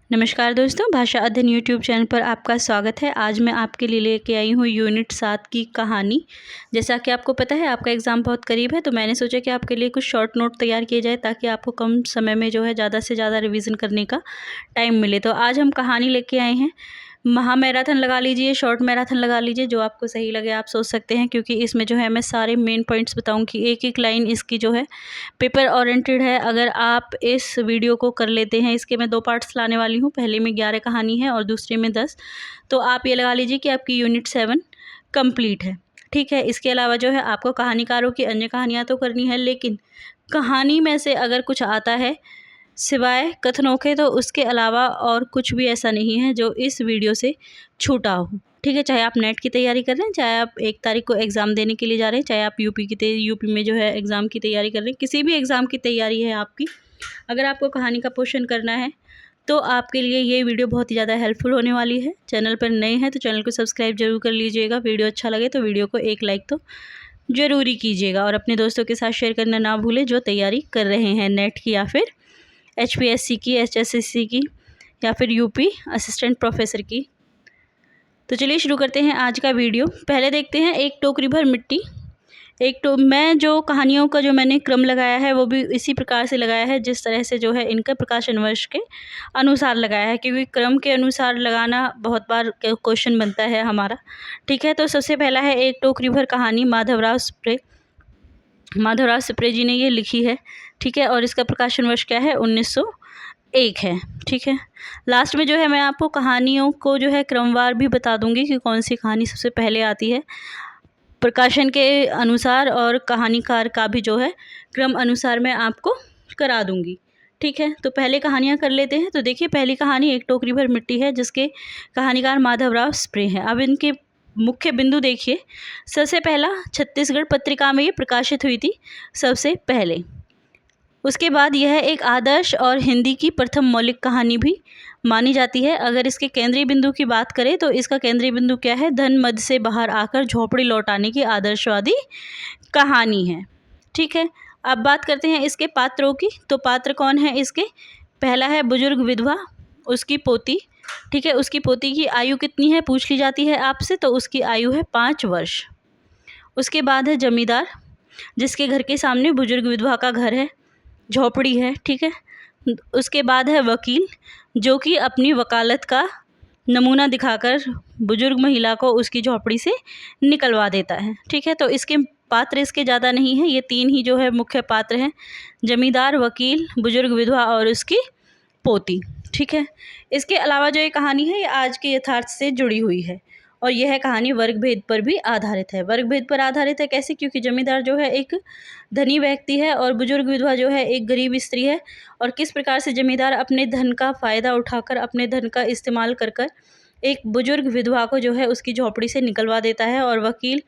नमस्कार दोस्तों, भाषा अध्ययन यूट्यूब चैनल पर आपका स्वागत है। आज मैं आपके लिए लेके आई हूँ यूनिट 7 की कहानी। जैसा कि आपको पता है आपका एग्ज़ाम बहुत करीब है, तो मैंने सोचा कि आपके लिए कुछ शॉर्ट नोट तैयार किए जाए ताकि आपको कम समय में जो है ज़्यादा से ज़्यादा रिवीजन करने का टाइम मिले। तो आज हम कहानी लेके आए हैं, महा मैराथन लगा लीजिए, शॉर्ट मैराथन लगा लीजिए, जो आपको सही लगे आप सोच सकते हैं, क्योंकि इसमें जो है मैं सारे मेन पॉइंट्स बताऊँगी। एक-एक लाइन इसकी जो है पेपर ओरिएंटेड है। अगर आप इस वीडियो को कर लेते हैं, इसके मैं 2 पार्ट्स लाने वाली हूँ, पहले में 11 कहानी है और दूसरे में 10। तो आप ये लगा लीजिए कि आपकी यूनिट 7 कंप्लीट है, ठीक है। इसके अलावा जो है आपको कहानीकारों की अन्य कहानियाँ तो करनी है, लेकिन कहानी में से अगर कुछ आता है सिवाय कथनों के, तो उसके अलावा और कुछ भी ऐसा नहीं है जो इस वीडियो से छूटा हो, ठीक है। चाहे आप नेट की तैयारी कर रहे हैं, चाहे आप 1 तारीख को एग्ज़ाम देने के लिए जा रहे हैं, चाहे आप यूपी में जो है एग्ज़ाम की तैयारी कर रहे हैं, किसी भी एग्ज़ाम की तैयारी है आपकी, अगर आपको कहानी का पोर्शन करना है तो आपके लिए ये वीडियो बहुत ही ज़्यादा हेल्पफुल होने वाली है। चैनल पर नए हैं तो चैनल को सब्सक्राइब ज़रूर कर लीजिएगा। वीडियो अच्छा लगे तो वीडियो को एक लाइक तो ज़रूरी कीजिएगा और अपने दोस्तों के साथ शेयर करना ना भूलें जो तैयारी कर रहे हैं नेट की या फिर HPSC की, HSSC की या फिर यूपी असिस्टेंट प्रोफेसर की। तो चलिए शुरू करते हैं आज का वीडियो। पहले देखते हैं एक टोकरी भर मिट्टी। मैं जो कहानियों का जो मैंने क्रम लगाया है वो भी इसी प्रकार से लगाया है जिस तरह से जो है इनका प्रकाशन वर्ष के अनुसार लगाया है, क्योंकि क्रम के अनुसार लगाना बहुत बार क्वेश्चन बनता है हमारा, ठीक है। तो सबसे पहला है एक टोकरी भर कहानी, माधवराव सिप्रे जी ने ये लिखी है, ठीक है। और इसका प्रकाशन वर्ष क्या है, 1901 है, ठीक है। लास्ट में जो है मैं आपको कहानियों को जो है क्रमवार भी बता दूंगी कि कौन सी कहानी सबसे पहले आती है, प्रकाशन के अनुसार, और कहानीकार का भी जो है क्रम अनुसार मैं आपको करा दूंगी, ठीक है। तो पहले कहानियाँ कर लेते हैं। तो देखिए पहली कहानी एक टोकरी भर मिट्टी है, जिसके कहानीकार माधवराव सिप्रे हैं। अब इनके मुख्य बिंदु देखिए। सबसे पहला, छत्तीसगढ़ पत्रिका में ये प्रकाशित हुई थी सबसे पहले। उसके बाद यह एक आदर्श और हिंदी की प्रथम मौलिक कहानी भी मानी जाती है। अगर इसके केंद्रीय बिंदु की बात करें तो इसका केंद्रीय बिंदु क्या है, धन मद से बाहर आकर झोपड़ी लौटाने की आदर्शवादी कहानी है, ठीक है। अब बात करते हैं इसके पात्रों की। तो पात्र कौन है इसके, पहला है बुजुर्ग विधवा, उसकी पोती, ठीक है। उसकी पोती की आयु कितनी है पूछ ली जाती है आपसे, तो उसकी आयु है 5 वर्ष। उसके बाद है जमींदार, जिसके घर के सामने बुजुर्ग विधवा का घर है, झोपड़ी है, ठीक है। उसके बाद है वकील, जो कि अपनी वकालत का नमूना दिखाकर बुजुर्ग महिला को उसकी झोपड़ी से निकलवा देता है, ठीक है। तो इसके पात्र इसके ज़्यादा नहीं है, ये 3 ही जो है मुख्य पात्र हैं, जमींदार, वकील, बुजुर्ग विधवा और उसकी पोती, ठीक है। इसके अलावा जो ये कहानी है ये आज के यथार्थ से जुड़ी हुई है, और यह कहानी वर्ग भेद पर भी आधारित है। वर्ग भेद पर आधारित है कैसे, क्योंकि जमींदार जो है एक धनी व्यक्ति है और बुजुर्ग विधवा जो है एक गरीब स्त्री है, और किस प्रकार से जमींदार अपने धन का फ़ायदा उठाकर, अपने धन का इस्तेमाल कर कर एक बुजुर्ग विधवा को जो है उसकी झोपड़ी से निकलवा देता है, और वकील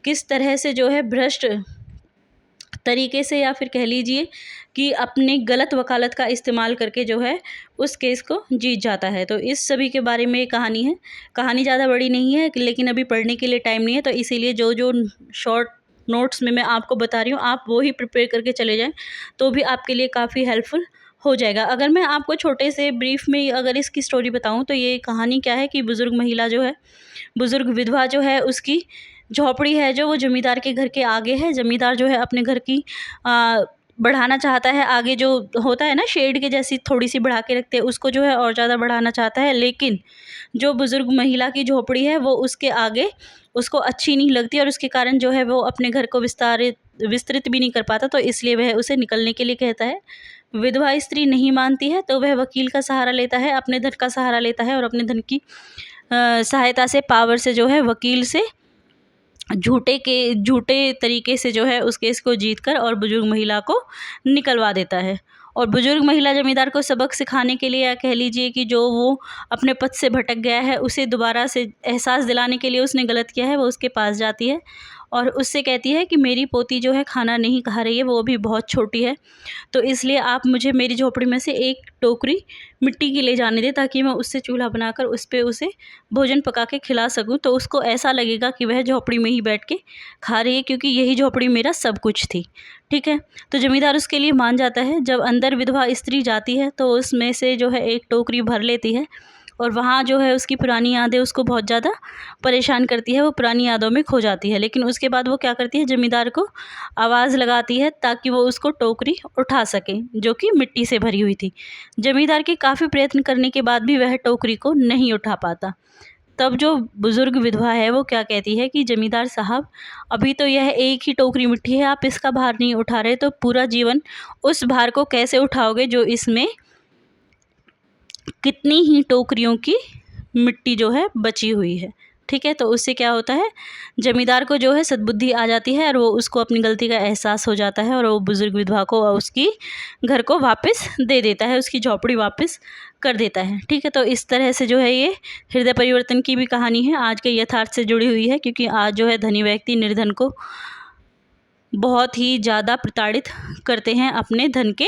किस तरह से जो है भ्रष्ट तरीके से, या फिर कह लीजिए कि अपने गलत वकालत का इस्तेमाल करके जो है उस केस को जीत जाता है। तो इस सभी के बारे में ये कहानी है। कहानी ज़्यादा बड़ी नहीं है, लेकिन अभी पढ़ने के लिए टाइम नहीं है, तो इसीलिए जो जो शॉर्ट नोट्स में मैं आपको बता रही हूँ आप वो ही प्रिपेयर करके चले जाएं, तो भी आपके लिए काफ़ी हेल्पफुल हो जाएगा। अगर मैं आपको छोटे से ब्रीफ में अगर इसकी स्टोरी बताऊँ, तो ये कहानी क्या है कि बुज़ुर्ग महिला जो है, बुज़ुर्ग विधवा जो है, उसकी झोपड़ी है जो वो जमींदार के घर के आगे है। जमींदार जो है अपने घर की बढ़ाना चाहता है, आगे जो होता है ना शेड के जैसी थोड़ी सी बढ़ा के रखते हैं, उसको जो है और ज़्यादा बढ़ाना चाहता है, लेकिन जो बुज़ुर्ग महिला की झोपड़ी है वो उसके आगे उसको अच्छी नहीं लगती, और उसके कारण जो है वो अपने घर को विस्तृत भी नहीं कर पाता, तो इसलिए वह उसे निकलने के लिए कहता है। विधवा स्त्री नहीं मानती है, तो वह वकील का सहारा लेता है, अपने धन का सहारा लेता है, और अपने धन की सहायता से, पावर से जो है वकील से झूठे तरीके से जो है उस केस को जीतकर और बुजुर्ग महिला को निकलवा देता है। और बुजुर्ग महिला जमींदार को सबक सिखाने के लिए, या कह लीजिए कि जो वो अपने पथ से भटक गया है उसे दोबारा से एहसास दिलाने के लिए उसने गलत किया है, वो उसके पास जाती है और उससे कहती है कि मेरी पोती जो है खाना नहीं खा रही है, वो अभी बहुत छोटी है, तो इसलिए आप मुझे मेरी झोपड़ी में से एक टोकरी मिट्टी की ले जाने दें ताकि मैं उससे चूल्हा बनाकर उस पे उसे भोजन पका के खिला सकूं। तो उसको ऐसा लगेगा कि वह झोपड़ी में ही बैठ के खा रही है, क्योंकि यही झोपड़ी मेरा सब कुछ थी। ठीक है, तो ज़मींदार उसके लिए मान जाता है। जब अंदर विधवा स्त्री जाती है तो उसमें से जो है एक टोकरी भर लेती है, और वहाँ जो है उसकी पुरानी यादें उसको बहुत ज़्यादा परेशान करती है, वो पुरानी यादों में खो जाती है। लेकिन उसके बाद वो क्या करती है, ज़मींदार को आवाज़ लगाती है ताकि वो उसको टोकरी उठा सके जो कि मिट्टी से भरी हुई थी। ज़मींदार के काफ़ी प्रयत्न करने के बाद भी वह टोकरी को नहीं उठा पाता। तब जो बुज़ुर्ग विधवा है वो क्या कहती है कि ज़मींदार साहब, अभी तो यह एक ही टोकरी मिट्टी है, आप इसका भार नहीं उठा रहे, तो पूरा जीवन उस भार को कैसे उठाओगे जो इसमें कितनी ही टोकरियों की मिट्टी जो है बची हुई है। ठीक है, तो उससे क्या होता है, ज़मींदार को जो है सद्बुद्धि आ जाती है और वो उसको अपनी गलती का एहसास हो जाता है, और वो बुज़ुर्ग विधवा को उसकी घर को वापस दे देता है, उसकी झोपड़ी वापस कर देता है। ठीक है, तो इस तरह से जो है ये हृदय परिवर्तन की भी कहानी है, आज के यथार्थ से जुड़ी हुई है, क्योंकि आज जो है धनी व्यक्ति निर्धन को बहुत ही ज़्यादा प्रताड़ित करते हैं अपने धन के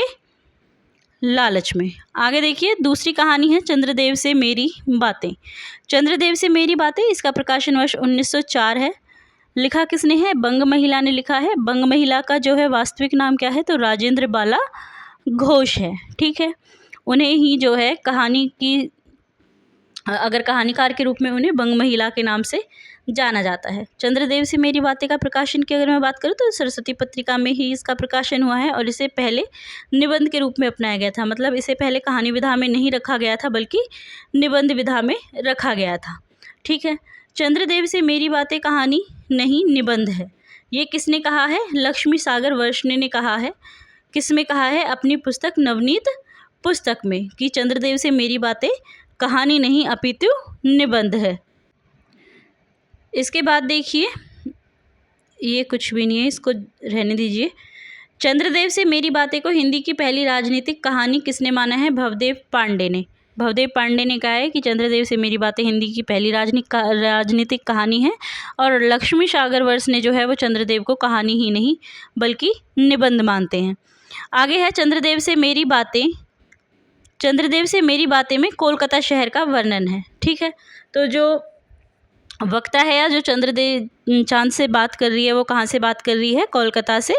लालच में। आगे देखिए, दूसरी कहानी है चंद्रदेव से मेरी बातें। चंद्रदेव से मेरी बातें, इसका प्रकाशन वर्ष 1904 है। लिखा किसने है, बंग महिला ने लिखा है। बंग महिला का जो है वास्तविक नाम क्या है, तो राजेंद्र बाला घोष है। ठीक है, उन्हें ही जो है कहानी की, अगर कहानीकार के रूप में उन्हें बंग महिला के नाम से जाना जाता है। चंद्रदेव से मेरी बातें का प्रकाशन की अगर मैं बात करूँ तो सरस्वती पत्रिका में ही इसका प्रकाशन हुआ है, और इसे पहले निबंध के रूप में अपनाया गया था। मतलब इसे पहले कहानी विधा में नहीं रखा गया था, बल्कि निबंध विधा में रखा गया था। ठीक है, चंद्रदेव से मेरी बातें कहानी नहीं निबंध है। ये किसने कहा है, लक्ष्मी सागर वर्ष्णे ने कहा है। किस में कहा है, अपनी पुस्तक नवनीत पुस्तक में, कि चंद्रदेव से मेरी बातें कहानी नहीं अपितु निबंध है। इसके बाद देखिए, ये कुछ भी नहीं है, इसको रहने दीजिए। चंद्रदेव से मेरी बातें को हिंदी की पहली राजनीतिक कहानी किसने माना है, भवदेव पांडे ने। भवदेव पांडे ने कहा है कि चंद्रदेव से मेरी बातें हिंदी की पहली राजनीतिक कहानी है, और लक्ष्मी सागर वर्ष ने जो है वो चंद्रदेव को कहानी ही नहीं बल्कि निबंध मानते हैं। आगे है चंद्रदेव से मेरी बातें। चंद्रदेव से मेरी बातें में कोलकाता शहर का वर्णन है। ठीक है, तो जो वक्ता है या जो चंद्रदेव चांद से बात कर रही है, वो कहाँ से बात कर रही है, कोलकाता से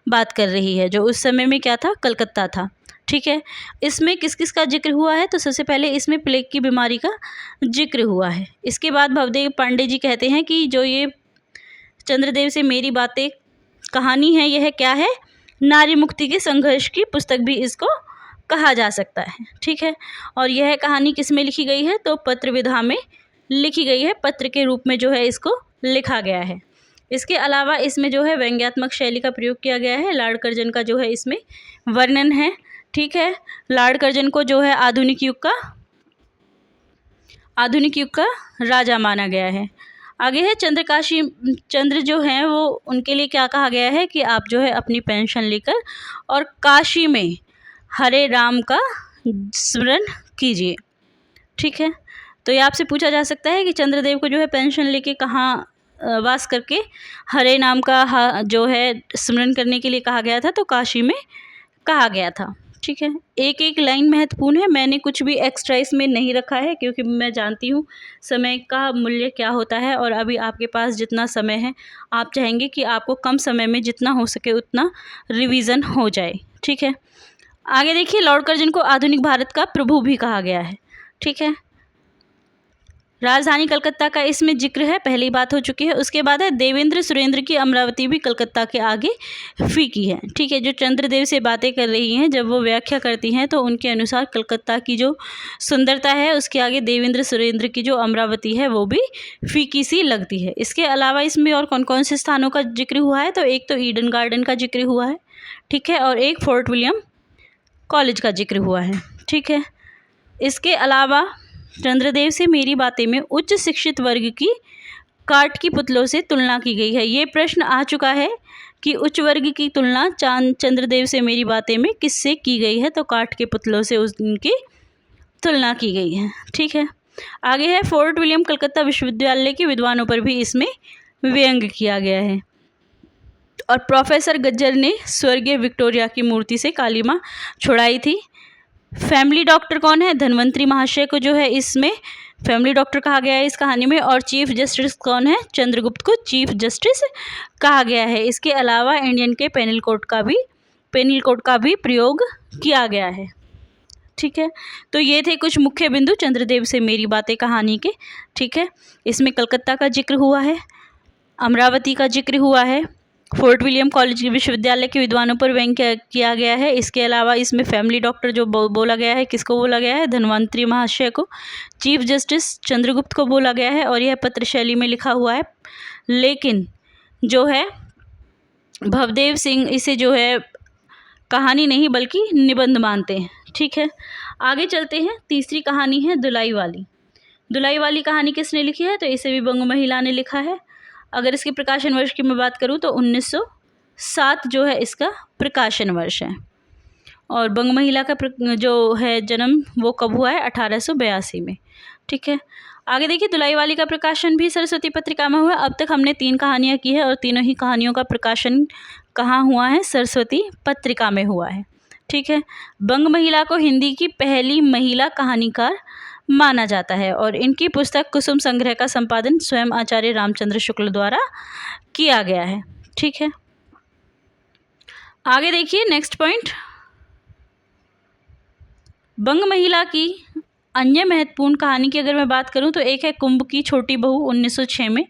बात कर रही है, जो उस समय में क्या था, कलकत्ता था। ठीक है, इसमें किस किस का जिक्र हुआ है, तो सबसे पहले इसमें प्लेग की बीमारी का जिक्र हुआ है। इसके बाद भवदेव पांडे जी कहते हैं कि जो ये चंद्रदेव से मेरी बातें कहानी है, यह क्या है, नारी मुक्ति के संघर्ष की पुस्तक भी इसको कहा जा सकता है। ठीक है, और यह कहानी किस में लिखी गई है, तो पत्र विधा में लिखी गई है, पत्र के रूप में जो है इसको लिखा गया है। इसके अलावा इसमें जो है व्यंग्यात्मक शैली का प्रयोग किया गया है। लार्ड कर्जन का जो है इसमें वर्णन है। ठीक है, लार्ड कर्जन को जो है आधुनिक युग का राजा माना गया है। आगे है चंद्र जो हैं वो, उनके लिए क्या कहा गया है कि आप जो है अपनी पेंशन लेकर और काशी में हरे राम का स्मरण कीजिए। ठीक है, तो ये आपसे पूछा जा सकता है कि चंद्रदेव को जो है पेंशन लेके कहाँ वास करके हरे नाम का जो है स्मरण करने के लिए कहा गया था, तो काशी में कहा गया था। ठीक है, एक एक लाइन महत्वपूर्ण है, मैंने कुछ भी एक्स्ट्रा इसमें नहीं रखा है, क्योंकि मैं जानती हूँ समय का मूल्य क्या होता है, और अभी आपके पास जितना समय है आप चाहेंगे कि आपको कम समय में जितना हो सके उतना रिवीजन हो जाए। ठीक है, आगे देखिए, लॉर्ड कर्जन को आधुनिक भारत का प्रभु भी कहा गया है। ठीक है, राजधानी कलकत्ता का इसमें जिक्र है, पहली बात हो चुकी है। उसके बाद है देवेंद्र सुरेंद्र की अमरावती भी कलकत्ता के आगे फीकी है। ठीक है, जो चंद्रदेव से बातें कर रही हैं, जब वो व्याख्या करती हैं तो उनके अनुसार कलकत्ता की जो सुंदरता है उसके आगे देवेंद्र सुरेंद्र की जो अमरावती है वो भी फीकी सी लगती है। इसके अलावा इसमें और कौन कौन से स्थानों का जिक्र हुआ है, तो एक तो ईडन गार्डन का जिक्र हुआ है। ठीक है, और एक फोर्ट विलियम कॉलेज का जिक्र हुआ है। ठीक है, इसके अलावा चंद्रदेव से मेरी बातें में उच्च शिक्षित वर्ग की काठ की पुतलों से तुलना की गई है। ये प्रश्न आ चुका है कि उच्च वर्ग की तुलना चंद्रदेव से मेरी बातें में किससे की गई है, तो काठ के पुतलों से उनकी तुलना की गई है। ठीक है, आगे है फोर्ट विलियम कलकत्ता विश्वविद्यालय के विद्वानों पर भी इसमें व्यंग किया गया है। और प्रोफेसर गज्जर ने स्वर्गीय विक्टोरिया की मूर्ति से काली माँ छुड़ाई थी। फैमिली डॉक्टर कौन है? धन्वंतरी महाशय को जो है इसमें फैमिली डॉक्टर कहा गया है इस कहानी में। और चीफ जस्टिस कौन है? चंद्रगुप्त को चीफ जस्टिस कहा गया है। इसके अलावा इंडियन के पेनल कोड का भी प्रयोग किया गया है। ठीक है, तो ये थे कुछ मुख्य बिंदु चंद्रदेव से मेरी बातें कहानी के। ठीक है, इसमें कलकत्ता का जिक्र हुआ है, अमरावती का जिक्र हुआ है, फोर्ट विलियम कॉलेज विश्वविद्यालय के विद्वानों पर व्यंग्य किया गया है। इसके अलावा इसमें फैमिली डॉक्टर जो बोला गया है, किसको बोला गया है? धन्वंतरी महाशय को। चीफ जस्टिस चंद्रगुप्त को बोला गया है और यह पत्र शैली में लिखा हुआ है। लेकिन जो है भवदेव सिंह इसे जो है कहानी नहीं बल्कि निबंध मानते हैं। ठीक है, आगे चलते हैं। तीसरी कहानी है दुलाई वाली। दुलाई वाली कहानी किसने लिखी है? तो इसे भी बंग महिला ने लिखा है। अगर इसके प्रकाशन वर्ष की मैं बात करूं तो 1907 जो है इसका प्रकाशन वर्ष है। और बंग महिला का जो है जन्म वो कब हुआ है? 1882 में। ठीक है, आगे देखिए दुलाई वाली का प्रकाशन भी सरस्वती पत्रिका में हुआ। अब तक हमने 3 कहानियाँ की है और तीनों ही कहानियों का प्रकाशन कहाँ हुआ है? सरस्वती पत्रिका में हुआ है। ठीक है, बंग महिला को हिंदी की पहली महिला कहानीकार माना जाता है और इनकी पुस्तक कुसुम संग्रह का संपादन स्वयं आचार्य रामचंद्र शुक्ल द्वारा किया गया है। ठीक है, आगे देखिए नेक्स्ट पॉइंट। बंग महिला की अन्य महत्वपूर्ण कहानी की अगर मैं बात करूं तो एक है कुंभ की छोटी बहू 1906 में,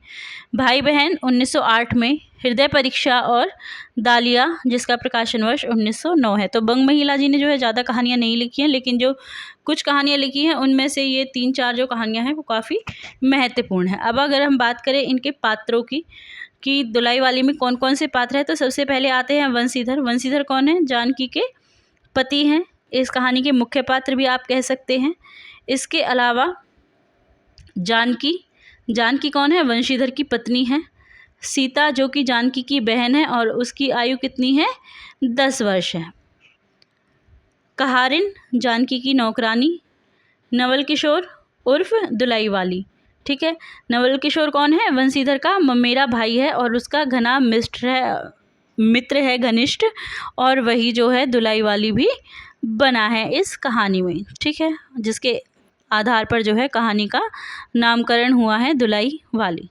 भाई बहन 1908 में, हृदय परीक्षा और दालिया जिसका प्रकाशन वर्ष 1909 है। तो बंग महिला जी ने जो है ज़्यादा कहानियाँ नहीं लिखी हैं, लेकिन जो कुछ कहानियाँ लिखी हैं उनमें से ये 3-4 जो कहानियाँ हैं वो काफ़ी महत्वपूर्ण है। अब अगर हम बात करें इनके पात्रों की कि दुलाई वाली में कौन कौन से पात्र हैं, तो सबसे पहले आते हैं वंशीधर। वंशीधर कौन है? जानकी के पति हैं, इस कहानी के मुख्य पात्र भी आप कह सकते हैं। इसके अलावा जानकी कौन है? वंशीधर की पत्नी है। सीता जो कि जानकी की बहन है और उसकी आयु कितनी है? 10 वर्ष है। कहारिन जानकी की नौकरानी। नवल किशोर उर्फ दुलाई वाली। ठीक है, नवल किशोर कौन है? वंशीधर का ममेरा भाई है और उसका घना मित्र है घनिष्ठ, और वही जो है दुलाई वाली भी बना है इस कहानी में। ठीक है, जिसके आधार पर जो है कहानी का नामकरण हुआ है दुलाई वाली।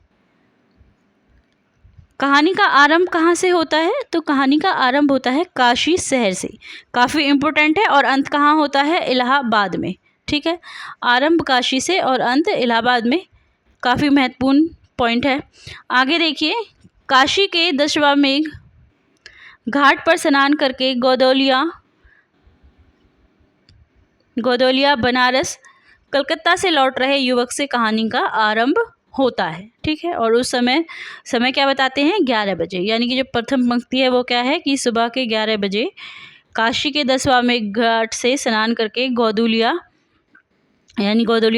कहानी का आरंभ कहाँ से होता है? तो कहानी का आरंभ होता है काशी शहर से, काफ़ी इम्पोर्टेंट है। और अंत कहाँ होता है? इलाहाबाद में। ठीक है, आरंभ काशी से और अंत इलाहाबाद में, काफ़ी महत्वपूर्ण पॉइंट है। आगे देखिए, काशी के दशवामेघ घाट पर स्नान करके गोदौलिया बनारस कलकत्ता से लौट रहे युवक से कहानी का आरंभ होता है। ठीक है, और उस समय क्या बताते हैं? 11 बजे, यानी कि जो प्रथम पंक्ति है वो क्या है कि सुबह के 11 बजे काशी के दशवामेघ घाट से स्नान करके गोदौलिया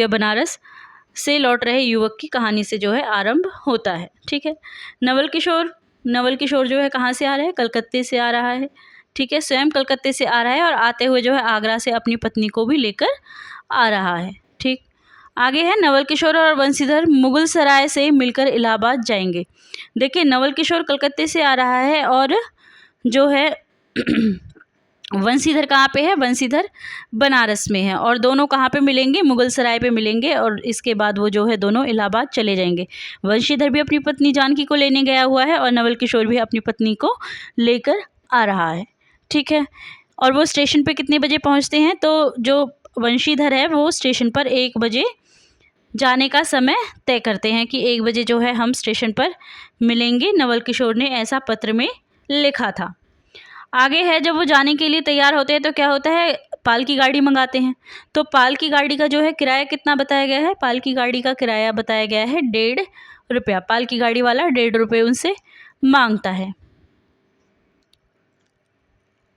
बनारस से लौट रहे युवक की कहानी से जो है आरंभ होता है। ठीक है, नवल किशोर जो है कहाँ से आ रहा है? कलकत्ते से आ रहा है। ठीक है, स्वयं कलकत्ते से आ रहा है और आते हुए जो है आगरा से अपनी पत्नी को भी लेकर आ रहा है। ठीक, आगे है नवल किशोर और वंशीधर मुगल सराय से मिलकर इलाहाबाद जाएंगे। देखिए, नवल किशोर कलकत्ते से आ रहा है और जो है वंशीधर कहाँ पे है? वंशीधर बनारस में है, और दोनों कहाँ पे मिलेंगे? मुगल सराय पे मिलेंगे, और इसके बाद वो जो है दोनों इलाहाबाद चले जाएंगे। वंशीधर भी अपनी पत्नी जानकी को लेने गया हुआ है और नवल किशोर भी अपनी पत्नी को लेकर आ रहा है। ठीक है, और वो स्टेशन पे कितने बजे पहुँचते हैं? तो जो वंशीधर है वो स्टेशन पर 1 बजे जाने का समय तय करते हैं कि 1 बजे जो है हम स्टेशन पर मिलेंगे। नवल किशोर ने ऐसा पत्र में लिखा था। आगे है, जब वो जाने के लिए तैयार होते हैं तो क्या होता है? पाल की गाड़ी मंगाते हैं। तो पाल की गाड़ी का जो है किराया कितना बताया गया है? पाल की गाड़ी का किराया बताया गया है 1.5 रुपया। पाल की गाड़ी वाला 1.5 रुपये उनसे मांगता है।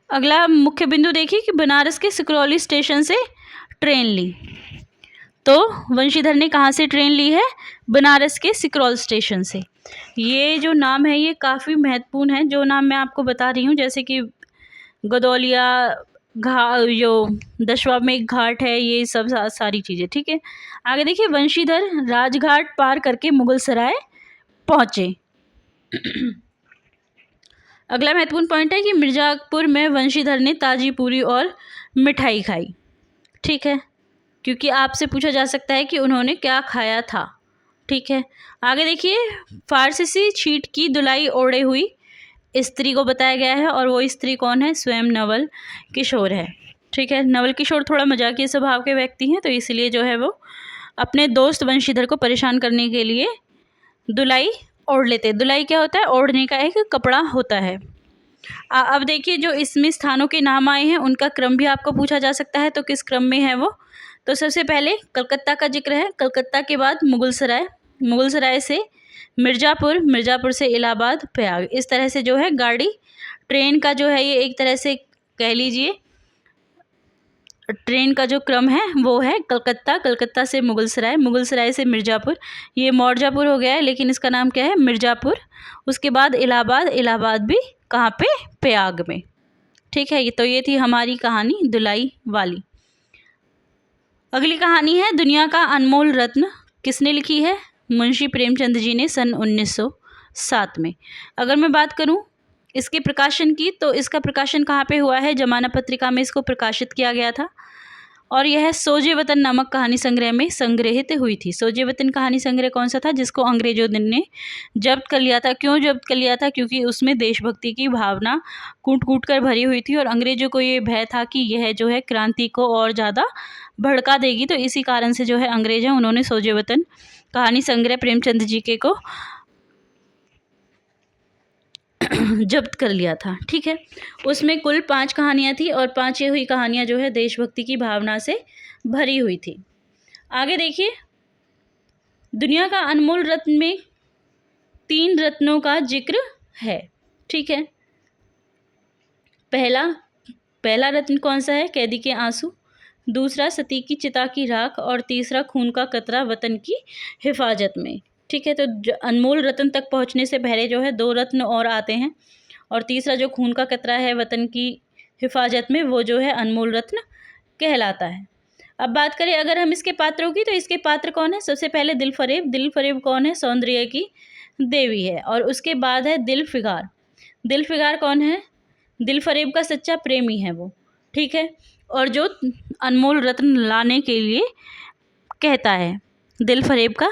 अगला मुख्य बिंदु देखिए कि बनारस के सिकरौली स्टेशन से ट्रेन ली। तो वंशीधर ने कहाँ से ट्रेन ली है? बनारस के सिकरौल स्टेशन से। ये जो नाम है ये काफ़ी महत्वपूर्ण है, जो नाम मैं आपको बता रही हूँ, जैसे कि गोदौलिया जो दशवामेघ घाट है, ये सब सारी चीज़ें। ठीक है, आगे देखिए, वंशीधर राजघाट पार करके मुगल सराय पहुँचे। अगला महत्वपूर्ण पॉइंट है कि मिर्ज़ापुर में वंशीधर ने ताजी पूरी और मिठाई खाई। ठीक है, क्योंकि आपसे पूछा जा सकता है कि उन्होंने क्या खाया था। ठीक है, आगे देखिए, फारसी छींट की दुलाई ओढ़े हुई स्त्री को बताया गया है और वो स्त्री कौन है? स्वयं नवल किशोर है। ठीक है, नवल किशोर थोड़ा मजाकिया स्वभाव के व्यक्ति हैं, तो इसलिए जो है वो अपने दोस्त वंशीधर को परेशान करने के लिए दुलाई ओढ़ लेते। दुलाई क्या होता है? ओढ़ने का एक कपड़ा होता है। अब देखिए, जो इसमें स्थानों के नाम आए हैं उनका क्रम भी आपको पूछा जा सकता है, तो किस क्रम में है वो? तो सबसे पहले कलकत्ता का जिक्र है, कलकत्ता के बाद मुगलसराय, मुगलसराय से मिर्ज़ापुर, मिर्ज़ापुर से इलाहाबाद, प्रयाग। इस तरह से जो है गाड़ी, ट्रेन का जो है ये एक तरह से कह लीजिए ट्रेन का जो क्रम है वो है कलकत्ता, कलकत्ता से मुगलसराय, मुगलसराय से मिर्ज़ापुर, ये मौर्जापुर हो गया है लेकिन इसका नाम क्या है? मिर्ज़ापुर। उसके बाद इलाहाबाद, इलाहाबाद भी कहाँ पे? प्रयाग में। ठीक है, तो ये थी हमारी कहानी दुलाई वाली। अगली कहानी है दुनिया का अनमोल रत्न। किसने लिखी है? मुंशी प्रेमचंद जी ने सन 1907 में। अगर मैं बात करूं इसके प्रकाशन की, तो इसका प्रकाशन कहाँ पे हुआ है? जमाना पत्रिका में इसको प्रकाशित किया गया था और यह सोजे वतन नामक कहानी संग्रह में संग्रहित हुई थी। सोजे वतन कहानी संग्रह कौन सा था? जिसको अंग्रेजों ने जब्त कर लिया था। क्यों जब्त कर लिया था? क्योंकि उसमें देशभक्ति की भावना कूट कूट कर भरी हुई थी और अंग्रेजों को ये भय था कि यह जो है क्रांति को और ज़्यादा भड़का देगी। तो इसी कारण से जो है अंग्रेज हैं उन्होंने सोजे वतन कहानी संग्रह प्रेमचंद जी के को जब्त कर लिया था। ठीक है, उसमें कुल 5 कहानियाँ थी और 5 हुई कहानियाँ जो है देशभक्ति की भावना से भरी हुई थी। आगे देखिए, दुनिया का अनमोल रत्न में 3 रत्नों का जिक्र है। ठीक है, पहला रत्न कौन सा है? कैदी के आंसू, दूसरा सती की चिता की राख और तीसरा खून का कतरा वतन की हिफाजत में। ठीक है, तो अनमोल रत्न तक पहुंचने से पहले जो है 2 रत्न और आते हैं और तीसरा जो खून का कतरा है वतन की हिफाजत में, वो जो है अनमोल रत्न कहलाता है। अब बात करें अगर हम इसके पात्रों की, तो इसके पात्र कौन है? सबसे पहले दिलफरेब। दिलफरेब कौन है? सौंदर्य की देवी है। और उसके बाद है दिलफिगार। दिलफिगार कौन है? दिलफरेब का सच्चा प्रेमी है वो। ठीक है, और जो अनमोल रत्न लाने के लिए कहता है दिलफरेब का